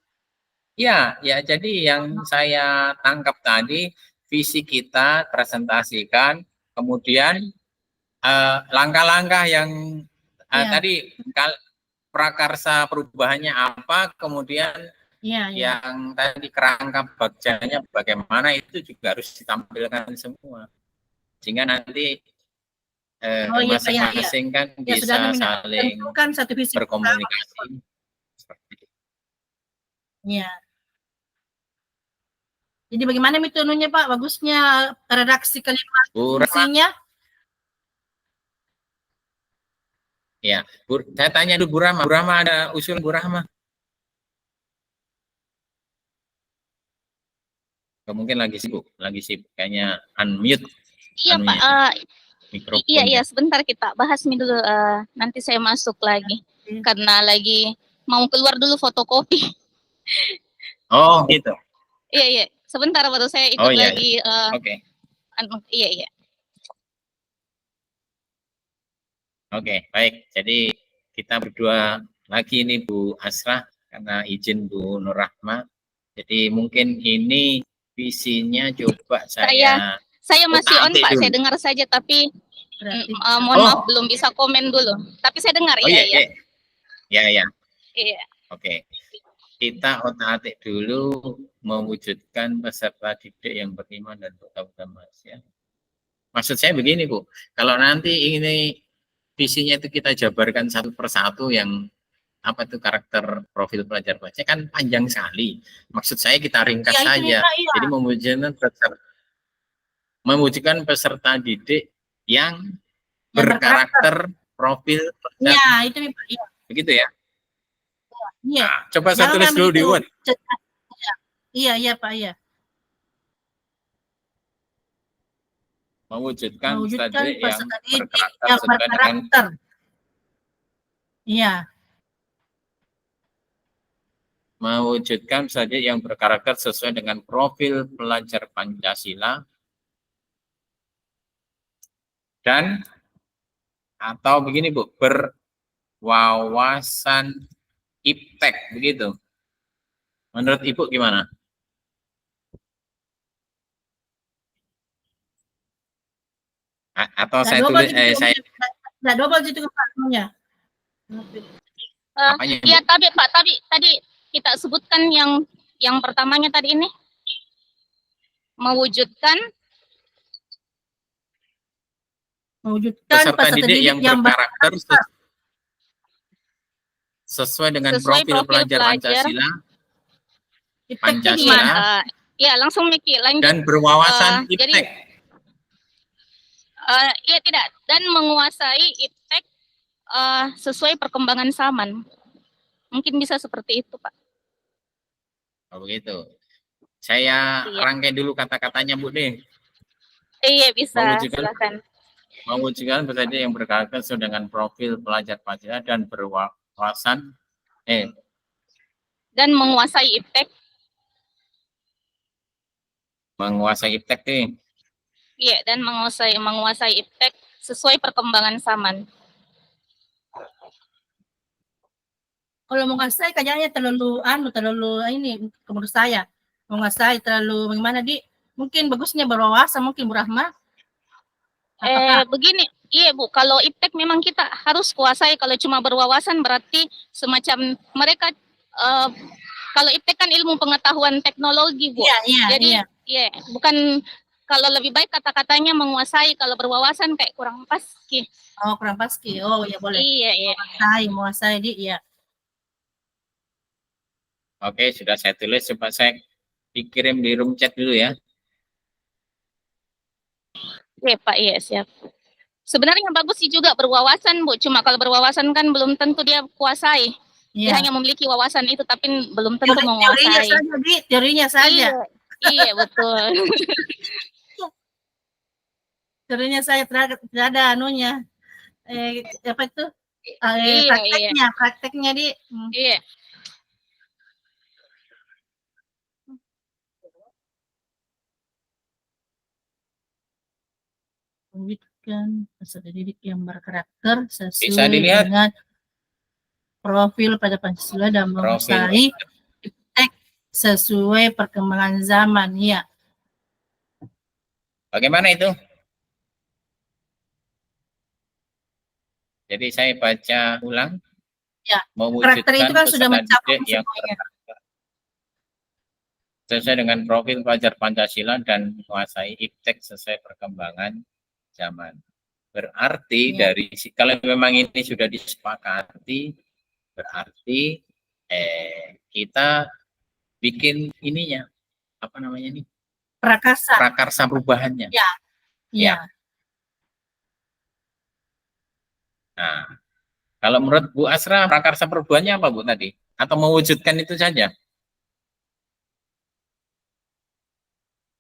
Ya, jadi yang saya tangkap tadi visi kita presentasikan, kemudian langkah-langkah yang tadi prakarsa perubahannya apa, kemudian yang tadi kerangka bagjanya bagaimana, itu juga harus ditampilkan semua, sehingga nanti masing-masing kan bisa saling berkomunikasi. Ya. Jadi bagaimana metodenya Pak? Bagusnya redaksi kalimat visinya? Ya, saya tanya dulu Bu Rahma. Bu Rahma ada usul Bu Rahma? Mungkin lagi sibuk kayaknya unmute. Iya Pak, iya sebentar kita bahas dulu, nanti saya masuk lagi karena lagi mau keluar dulu fotokopi. Oh gitu. Iya, sebentar baru saya ikut lagi. Oke. Iya. Oke, baik. Jadi kita berdua lagi ini Bu Asrah karena izin Bu Nur Rahma. Jadi mungkin ini visinya coba saya Saya masih on Otak-atik Pak, dulu. saya dengar saja tapi Kreatif. mohon Oh. maaf belum bisa komen dulu. Tapi saya dengar Oh ya, iya, ya. iya. Iya. Oke. Kita otak-atik dulu mewujudkan peserta didik yang beriman dan bertanggung ya. Maksud saya begini Bu, kalau nanti ini visinya itu kita jabarkan satu persatu yang apa itu karakter profil pelajar baca kan panjang sekali. Maksud saya kita ringkas Iya, itu saja. Pak, iya. Jadi mewujudkan peserta didik yang berkarakter profil pelajar. Iya, itu Pak, iya. Begitu ya. Iya. Nah, coba saya Jangan tulis ngambil dulu di itu. Word. Iya, iya Pak, iya. Mewujudkan Mewujudkan peserta didik yang peserta didik berkarakter yang sesuai dengan berkarakter. Iya. mewujudkan peserta didik yang berkarakter sesuai dengan profil pelajar Pancasila dan atau begini Bu, berwawasan iptek begitu. Menurut Ibu gimana? Atau saya tulis saya Enggak double gitu Pak. apanya, Bu? Iya, tapi Pak, tadi kita sebutkan yang pertamanya tadi ini mewujudkan peserta didik yang berkarakter sesuai dengan sesuai profil pelajar Pancasila, Pancasila ya langsung Miki lanjut. dan berwawasan Jadi, iptek. iya tidak, dan menguasai iptek sesuai perkembangan zaman. Mungkin bisa seperti itu, Pak. Oh begitu. Saya rangkai dulu kata-katanya Bu deh. Iya bisa, Mewujudkan silakan. Mewujudkan peserta didik yang berkarakter sesuai dengan profil pelajar Pancasila dan berwawasan dan menguasai iptek. Menguasai iptek nih. Iya, dan menguasai iptek sesuai perkembangan zaman. Kalau menguasai kayaknya terlalu ini menurut saya. Menguasai terlalu bagaimana mungkin bagusnya berwawasan mungkin Bu Rahma. Begini, iya Bu, kalau iptek memang kita harus kuasai. Kalau cuma berwawasan berarti semacam mereka kalau iptek kan ilmu pengetahuan teknologi Bu. Jadi iya, bukan kalau lebih baik kata-katanya menguasai, kalau berwawasan kayak kurang pas. Oh, kurang pas. Oh, ya boleh. Iya. Menguasai iya. Oke, sudah saya tulis, coba saya dikirim di room chat dulu ya. Iya Pak, iya siap. Sebenarnya bagus sih juga berwawasan Bu, cuma kalau berwawasan kan belum tentu dia kuasai. Dia hanya memiliki wawasan itu, tapi belum tentu menguasai. Teorinya saja. Iya betul. Teorinya saya tidak ada anunya. Apa itu? Prakteknya Iya. Mewujudkan peserta didik yang berkarakter sesuai dengan profil pada Pancasila dan menguasai iptek sesuai perkembangan zaman. Ya. Bagaimana itu? Jadi saya baca ulang. Ya. Mewujudkan karakter itu kan sudah mencakup yang sesuai dengan profil pelajar Pancasila dan menguasai iptek sesuai perkembangan zaman. Berarti dari kalau memang ini sudah disepakati, berarti kita bikin ininya apa namanya nih? Prakarsa perubahannya. Ya. Nah, kalau menurut Bu Asra prakarsa perubahannya apa Bu tadi? Atau mewujudkan itu saja?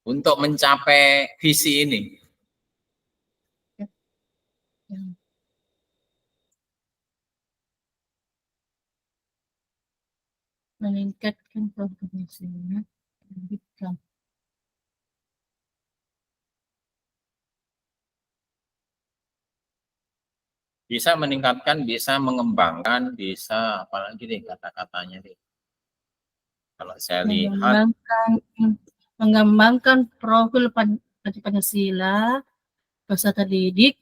Untuk mencapai visi ini. Meningkatkan kompetensinya. Bisa meningkatkan, bisa mengembangkan, bisa apalagi nih kata-katanya nih. Kalau saya lihat mengembangkan profil Pancasila, peserta didik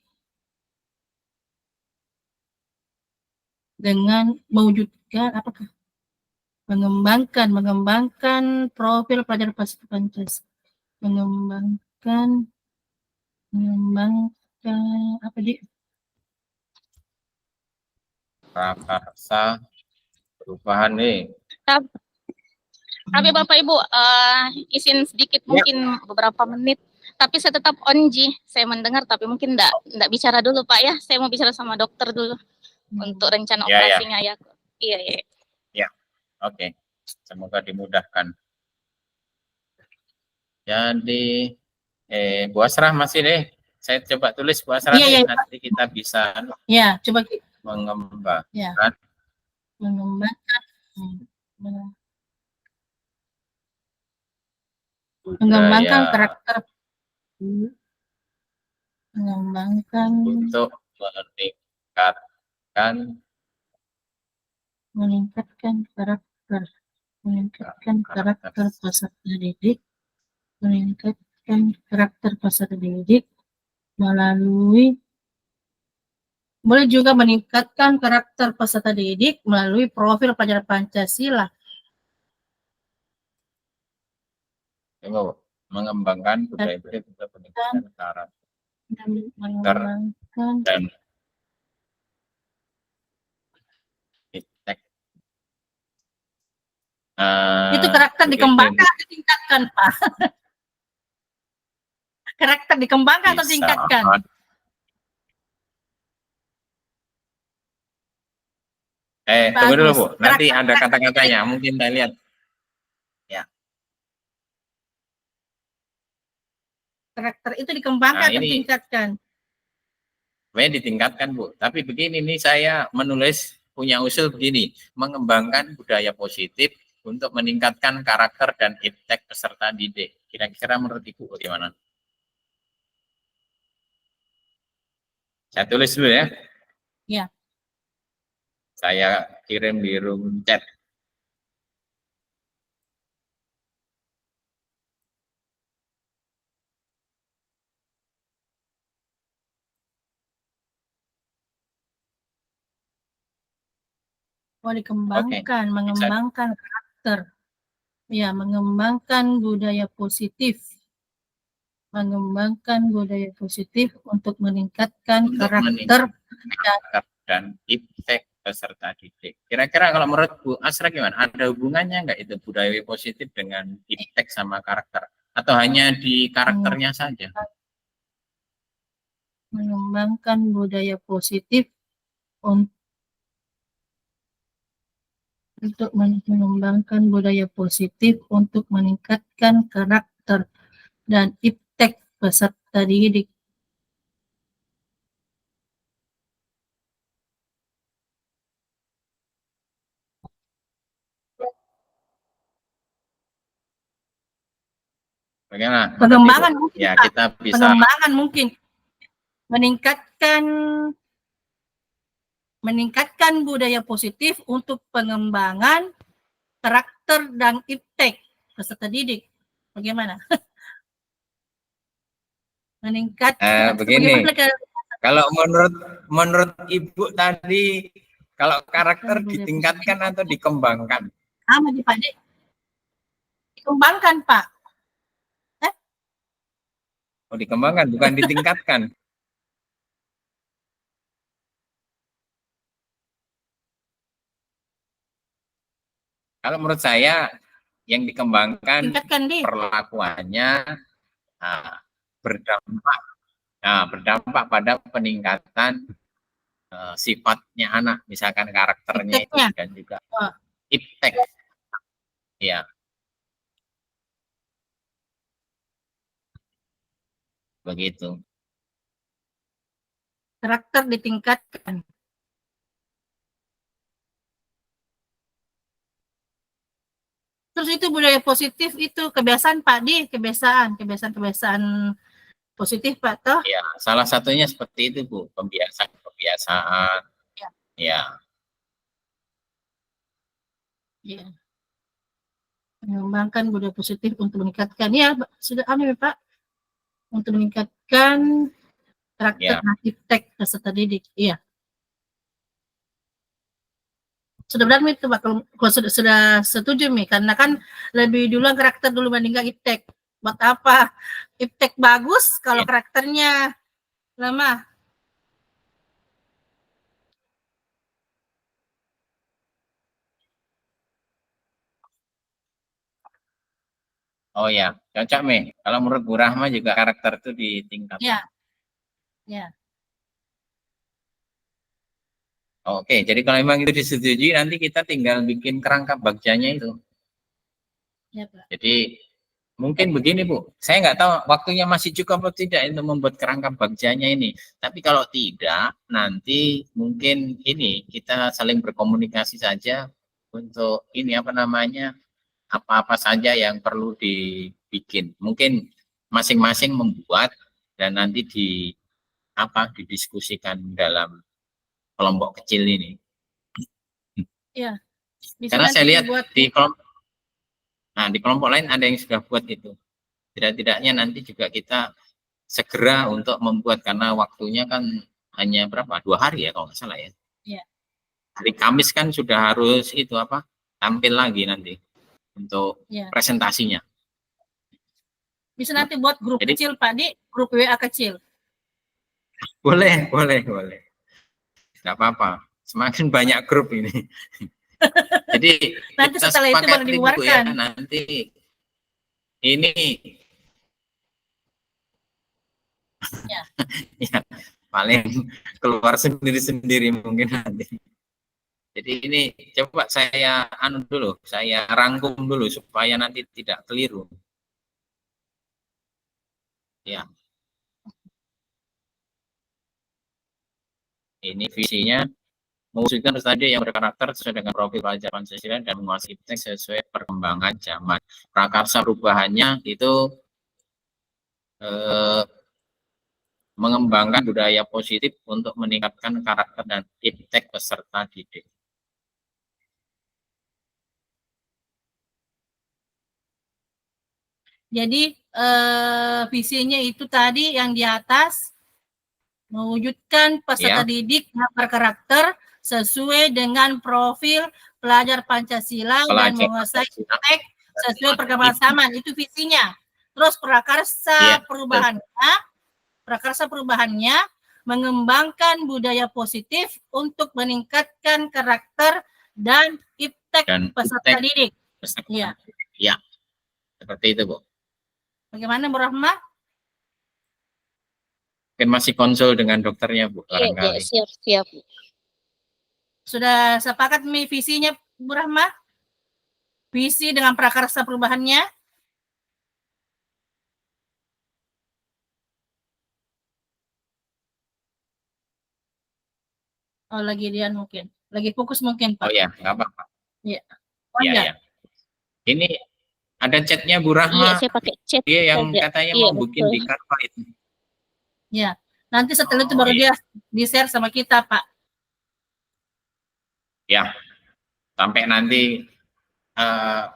dengan mewujudkan apakah mengembangkan profil pelajar Pancasila, mengembangkan apa di prakarsa perubahan nih. Tapi Bapak Ibu, izin sedikit mungkin beberapa menit. Tapi saya tetap on Ji. Saya mendengar tapi mungkin enggak bicara dulu Pak ya. Saya mau bicara sama dokter dulu untuk rencana Ya, ya. operasinya ya. Iya, iya. Ya, oke. Semoga dimudahkan. Jadi, Bu Asrah masih deh. Saya coba tulis Bu Asrah Iya, deh, iya. nanti kita bisa Ya, coba mengembangkan. ya. Mengembangkan karakter, untuk meningkatkan karakter peserta didik, melalui boleh juga meningkatkan karakter peserta didik melalui profil pelajar Pancasila. Mengembangkan budaya untuk pendidikan karakter dan iptek. Itu karakter dikembangkan atau ditingkatkan, Pak? Karakter dikembangkan atau ditingkatkan? Tunggu dulu Bu, nanti ada kata-katanya, mungkin saya lihat. Ya. Karakter itu dikembangkan atau ditingkatkan? Ditingkatkan Bu, tapi begini nih saya menulis punya usul begini, mengembangkan budaya positif untuk meningkatkan karakter dan iptek peserta didik. Kira-kira menurut Ibu bagaimana? Saya tulis dulu ya. Ya. Saya kirim di room chat. Dikembangkan, mengembangkan karakter. Ya, mengembangkan budaya positif. Mengembangkan budaya positif untuk meningkatkan karakter dan iptek peserta didik. Kira-kira kalau menurut Bu Asra gimana? Ada hubungannya nggak itu budaya positif dengan iptek sama karakter? Atau hanya di karakternya saja? Mengembangkan budaya positif untuk mengembangkan budaya positif untuk meningkatkan karakter dan iptek peserta didik. Bagaimana? Pengembangan mungkin, ya, Pak. kita bisa pengembangan mungkin meningkatkan budaya positif untuk pengembangan karakter dan iptek peserta didik. Bagaimana? Meningkatkan. Begini. Kalau menurut Ibu tadi, kalau karakter ditingkatkan atau dikembangkan? Sama di Pak. Dikembangkan, Pak. Oh, dikembangkan, bukan ditingkatkan. Kalau menurut saya, yang dikembangkan perlakuannya berdampak pada peningkatan sifatnya anak, misalkan karakternya itu dan juga iptek. Ya. Begitu. Karakter ditingkatkan. Terus itu budaya positif itu kebiasaan Pak Di, kebiasaan positif Pak toh? Ya, salah satunya seperti itu Bu, kebiasaan. Ya. Ya. Mengembangkan budaya positif untuk meningkatkan. Ya, sudah Pak. untuk meningkatkan karakter Ya. dan iptek peserta didik. Iya. Sudah benar itu Pak, kalau sudah setuju Mi, karena kan lebih dulu karakter dulu bandingkan iptek. Buat apa iptek bagus kalau Ya. karakternya lemah? Oh ya, cocok Mi. Kalau menurut Bu Rahma juga karakter itu ditingkatkan. Ya. Ya. Oke, jadi kalau memang itu disetujui, nanti kita tinggal bikin kerangka bagjanya itu. Ya, Pak. Jadi mungkin begini Bu, saya nggak tahu waktunya masih cukup atau tidak untuk membuat kerangka bagjanya ini. Tapi kalau tidak, nanti mungkin ini kita saling berkomunikasi saja untuk ini apa namanya, apa-apa saja yang perlu dibikin. Mungkin masing-masing membuat dan nanti didiskusikan dalam kelompok kecil ini. Ya. Bisa Karena saya nanti lihat dibuat di kelompok lain ada yang sudah buat itu. Tidak-tidaknya nanti juga kita segera untuk membuat, karena waktunya kan hanya berapa? 2 hari ya kalau nggak salah ya. Iya. Hari Kamis kan sudah harus itu apa? Tampil lagi nanti untuk ya. presentasinya. Bisa nanti buat grup Jadi- kecil Pak Di, grup WA kecil. Boleh. Nggak apa-apa. Semakin banyak grup ini. Jadi Nanti kita setelah itu baru sepakati Bu, ya, dibubarkan. nanti ini Ya. ya, paling keluar sendiri-sendiri mungkin nanti. Jadi ini coba saya saya rangkum dulu supaya nanti tidak keliru. Ya. Ini visinya mewujudkan tadi yang berkarakter sesuai dengan profil pelajar Pancasila dan menguasai teks sesuai perkembangan zaman. Prakarsa perubahannya itu mengembangkan budaya positif untuk meningkatkan karakter dan iptek peserta didik. Jadi visinya itu tadi yang di atas, mewujudkan peserta Ya. didik yang berkarakter sesuai dengan profil pelajar Pancasila dan Pelajar menguasai Pancasila. teks sesuai perkembangan zaman. Itu visinya. Terus Iya, prakarsa perubahannya mengembangkan budaya positif untuk meningkatkan karakter dan iptek Dan peserta iptek didik. peserta Iya. didik. Ya, seperti itu Bu. Bagaimana Bu Rahma? Mungkin masih konsul dengan dokternya Bu, Iya, barangkali. siap. Sudah sepakat Mi visinya Bu Rahma? Visi dengan prakarsa perubahannya? Oh, lagi Dian mungkin. Lagi fokus mungkin, Pak. Oh ya, nggak apa-apa. Iya. Oh, Iya, iya. ya. Ini ada chatnya Bu Iya, Rahma, saya pakai chat dia yang saja. katanya Iya, mau bikin betul. di Canva itu. Ya. Nanti setelah itu Oh, baru iya. dia di-share sama kita, Pak. Ya, sampai nanti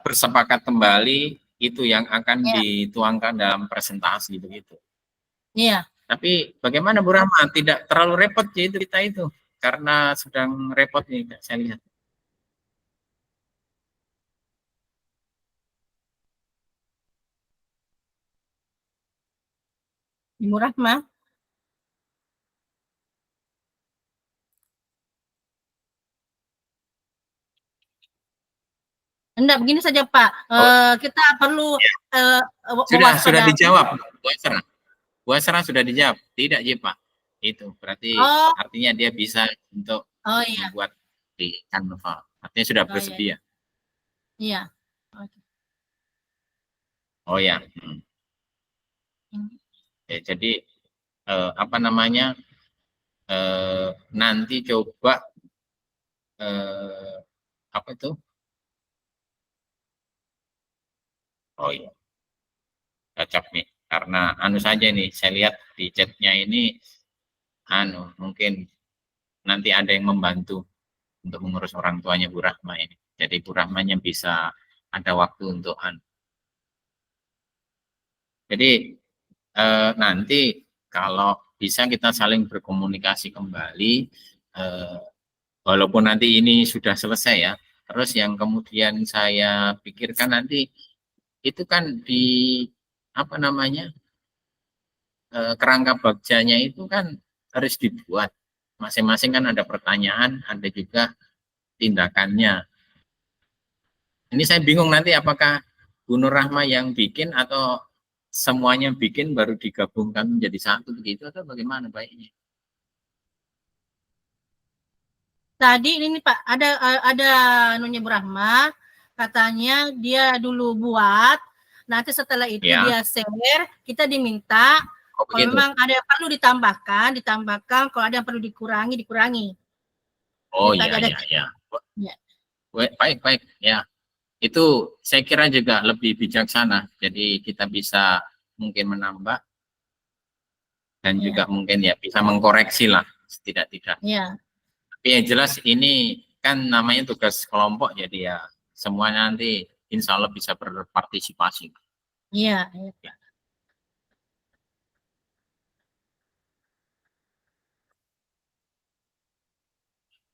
bersepakat kembali itu yang akan Ya. dituangkan dalam presentasi begitu. Iya. Tapi bagaimana Bu Rahma? Tidak terlalu repot ya itu kita itu, karena sedang repot nih saya lihat. Ibu Rahma. Enggak, begini saja Pak. Kita perlu Sudah dijawab, Bu Asra sudah dijawab. Tidak ya Pak. Itu berarti artinya dia bisa untuk membuat di Canva. Artinya sudah bersedia. Iya. Oh ya. Jadi apa namanya? Nanti coba apa itu? Oh iya, cocok nih. Karena saja nih, saya lihat di chatnya ini, mungkin nanti ada yang membantu untuk mengurus orang tuanya Bu Rahma ini. Jadi Bu Rahmanya bisa ada waktu untuk Jadi nanti kalau bisa kita saling berkomunikasi kembali, walaupun nanti ini sudah selesai ya. Terus yang kemudian saya pikirkan nanti itu kan di apa namanya, kerangka bagjanya itu kan harus dibuat. Masing-masing kan ada pertanyaan, ada juga tindakannya. Ini saya bingung nanti apakah Bu Nur Rahma yang bikin atau semuanya bikin baru digabungkan menjadi satu begitu atau bagaimana baiknya? Tadi ini Pak, ada Nyonya Bu Rahma, katanya dia dulu buat, nanti setelah itu Ya. dia share, kita diminta Oh, kalau begitu. memang ada yang perlu ditambahkan, kalau ada yang perlu dikurangi. Oh Kita iya ada- iya iya. Ya. Baik ya. Itu saya kira juga lebih bijaksana. Jadi kita bisa mungkin menambah dan Ya. juga mungkin ya bisa mengkoreksi lah setidak-tidaknya. Ya, Tapi yang jelas ini kan namanya tugas kelompok, jadi ya semuanya nanti insya Allah bisa berpartisipasi. iya.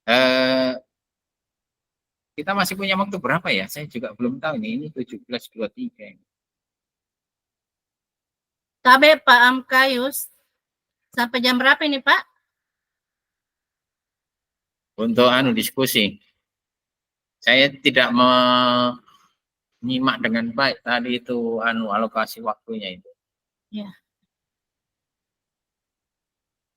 Eh, kita masih punya waktu berapa ya? Saya juga belum tahu nih. Ini 17.23. Tabe Pak Amkayus, sampai jam berapa ini Pak? Untuk diskusi. Saya tidak menyimak dengan baik tadi itu alokasi waktunya itu. Ya.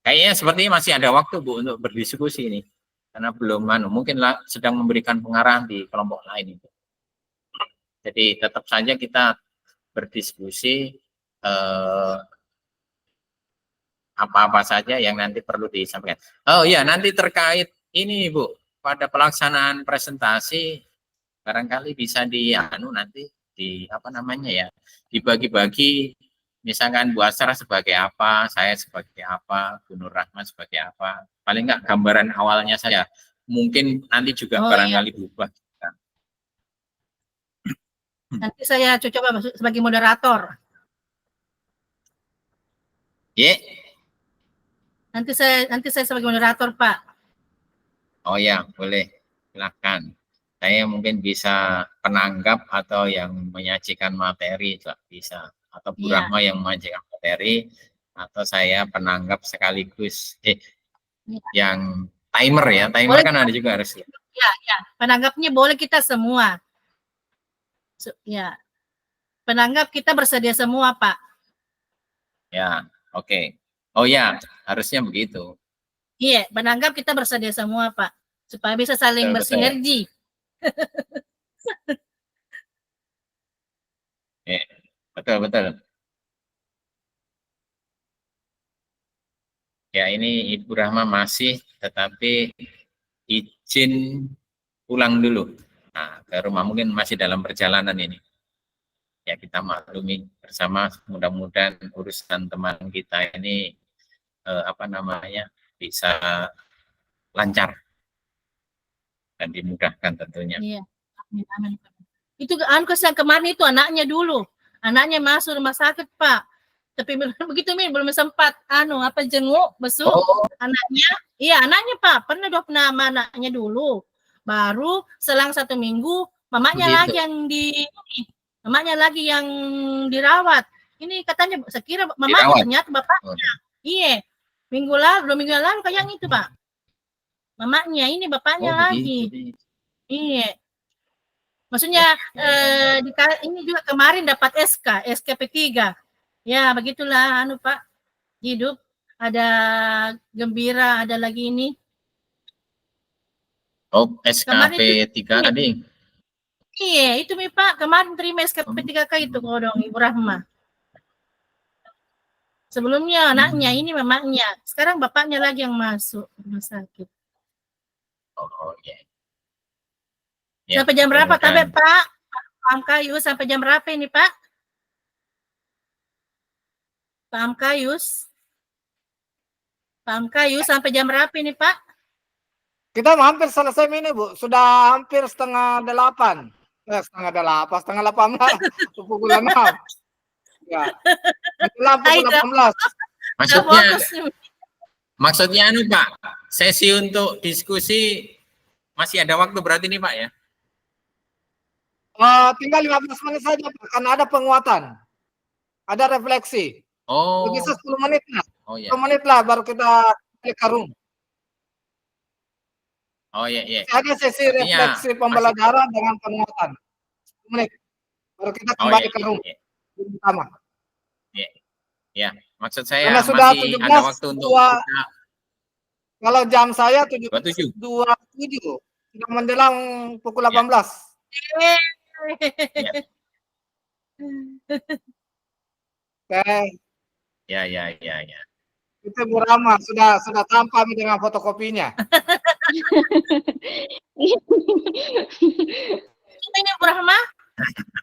Kayaknya sepertinya masih ada waktu Bu untuk berdiskusi ini. Karena belum mungkin sedang memberikan pengarahan di kelompok lain itu. Jadi tetap saja kita berdiskusi apa-apa saja yang nanti perlu disampaikan. Oh iya, nanti terkait ini Bu, pada pelaksanaan presentasi barangkali bisa nanti di apa namanya ya, dibagi-bagi, misalkan Bu Asra sebagai apa, saya sebagai apa, Bu Nur Rahma sebagai apa, paling enggak gambaran awalnya saja, mungkin nanti juga barangkali berubah. Nanti saya coba sebagai moderator. Ya. Nanti saya sebagai moderator Pak. Oh ya, boleh, silakan. Saya mungkin bisa penanggap atau yang menyajikan materi juga bisa, atau Bu Rahma yang menyajikan materi, atau saya penanggap sekaligus yang timer ya, timer boleh, kan ada juga harus. Ya, penanggapnya boleh kita semua. Ya, penanggap kita bersedia semua Pak. Ya, oke. Oh ya, harusnya begitu. Iya, penanggap kita bersedia semua Pak, supaya bisa saling bersinergi. Betul. Ya, ini Ibu Rahma masih, tetapi izin pulang dulu. Nah, ke rumah mungkin masih dalam perjalanan ini. Ya, kita maklumi bersama, mudah-mudahan urusan teman kita ini bisa lancar dan dimudahkan tentunya. Iya. Amin. Itu yang kemarin itu anaknya masuk rumah sakit Pak, tapi begitu belum sempat jenguk besuk anaknya. Iya, anaknya Pak pernah sama anaknya dulu, baru selang 1 minggu mamanya lagi yang dirawat. Ini katanya sekira mamanya ternyata bapaknya. Iya, 2 minggu lalu kayak itu Pak, mamanya ini bapaknya lagi. Iya, maksudnya ini juga kemarin dapat SK P3. Ya begitulah Pak, hidup ada gembira, ada lagi ini. Oh, SKP 3 tadi. Iya, itu Pak, kemarin terima SKP 3K itu kodong Ibu Rahma. Sebelumnya anaknya, ini mamanya. Sekarang bapaknya lagi yang masuk rumah sakit. Oh, iya. Ya, sampai jam berapa Tabe Pak? Pak Amkayus sampai jam berapa ini Pak? Pak Amkayus sampai jam berapa ini Pak? Kita hampir selesai ini Bu, sudah hampir setengah 8 lah, pukul 6. Ya. menjelang pukul 18. Maksudnya, fokus nih. maksudnya anu Pak, sesi untuk diskusi masih ada waktu berarti nih Pak ya? Tinggal 15 menit saja, Pak, karena ada penguatan. Ada refleksi. Oh, Bisa 10 menit lah. oh ya, 10 menit lah baru kita klik ke room. oh ya, ya. Ada sesi Artinya refleksi pembelajaran dengan penguatan. 10 menit. Baru kita Oh kembali ya, ke room ya, utama. ya. Maksud saya Karena sudah masih ada waktu untuk 17.2. kita Kalau jam saya 27. 17.27. Sudah menjelang pukul 18. Ya. Oke. Ya. Itu Bu Rama sudah tampak dengan fotokopinya. Ini Bu Rahma?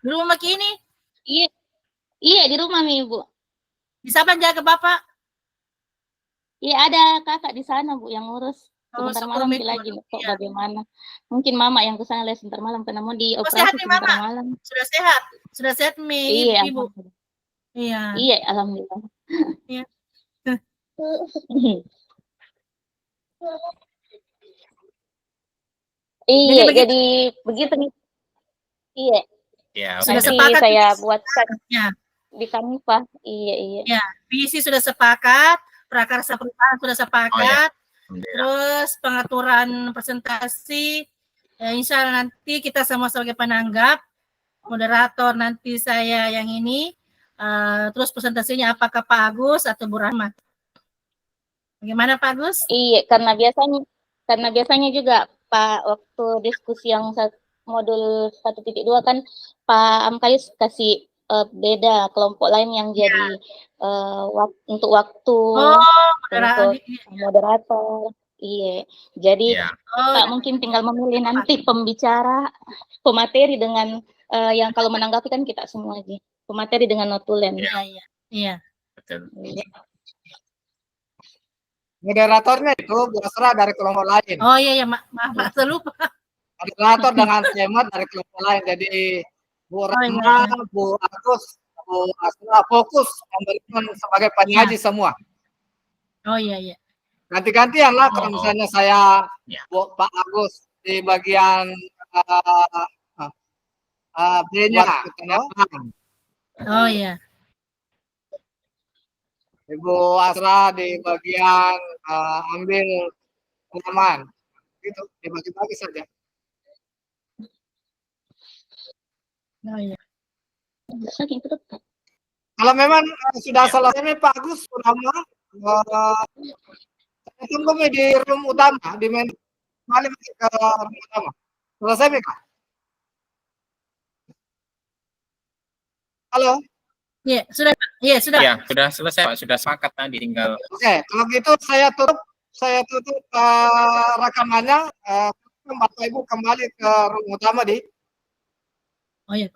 Di rumah kini? Iya, iya di rumah nih Bu. Bisa jaga Bapak? Iya ada kakak di sana Bu yang ngurus. Oh, Sebentar syukur malam itu. lagi kok Iya. bagaimana. Mungkin mama yang kesana lihat sebentar malam karena mau sehat dioperasi nih, sebentar Mama? malam. Sudah sehat? Sudah sehat Iya, Ibu? Iya. iya alhamdulillah. Iya. Iya, begitu. jadi begitu nih. Iya, Ya, Sudah oke. sepakat saya visi. buatkan Ya. di Canva. Iya. Ya, visi sudah sepakat, prakarsa perubahan sudah sepakat, Alhamdulillah. terus pengaturan presentasi, insya Allah nanti kita semua sebagai penanggap, moderator nanti saya yang ini, terus presentasinya apakah Pak Agus atau Bu Rahma? Bagaimana Pak Agus? Iya, karena biasanya juga Pak waktu diskusi yang modul 1.2 kan Pak Amkalis kasih beda kelompok lain yang jadi untuk waktu untuk moderator. Iya, jadi Pak mungkin tinggal memilih nanti pembicara, pemateri dengan yang kalau menanggapi kan kita semua aja. Pemateri dengan notulen. Iya. Betul. Moderatornya itu Bu Asra dari kelompok lain. Oh iya, maaf saya lupa. Moderator dengan Cemat dari kelompok lain. Jadi Bu Rahma, Bu Agus, Bu Asra fokus memberikan sebagai penyaji semua. Oh iya. Ganti-gantian lah kalau misalnya saya Pak Agus di bagian B-nya. Oh iya. Ibu Asra di bagian ambil halaman. Gitu, dibagi-bagi saja. Oh iya. Kalau memang sudah selesai nih Pak Agus, Rahma, saya tunggu di room utama, di main balik ke room utama. Selesai nih Kak? Halo? Iya, sudah. Iya, sudah. Ya, sudah selesai Pak, sudah sepakat tadi tinggal. Oke, kalau gitu saya tutup rekamannya. Bapak Ibu kembali ke room utama di. Oh iya.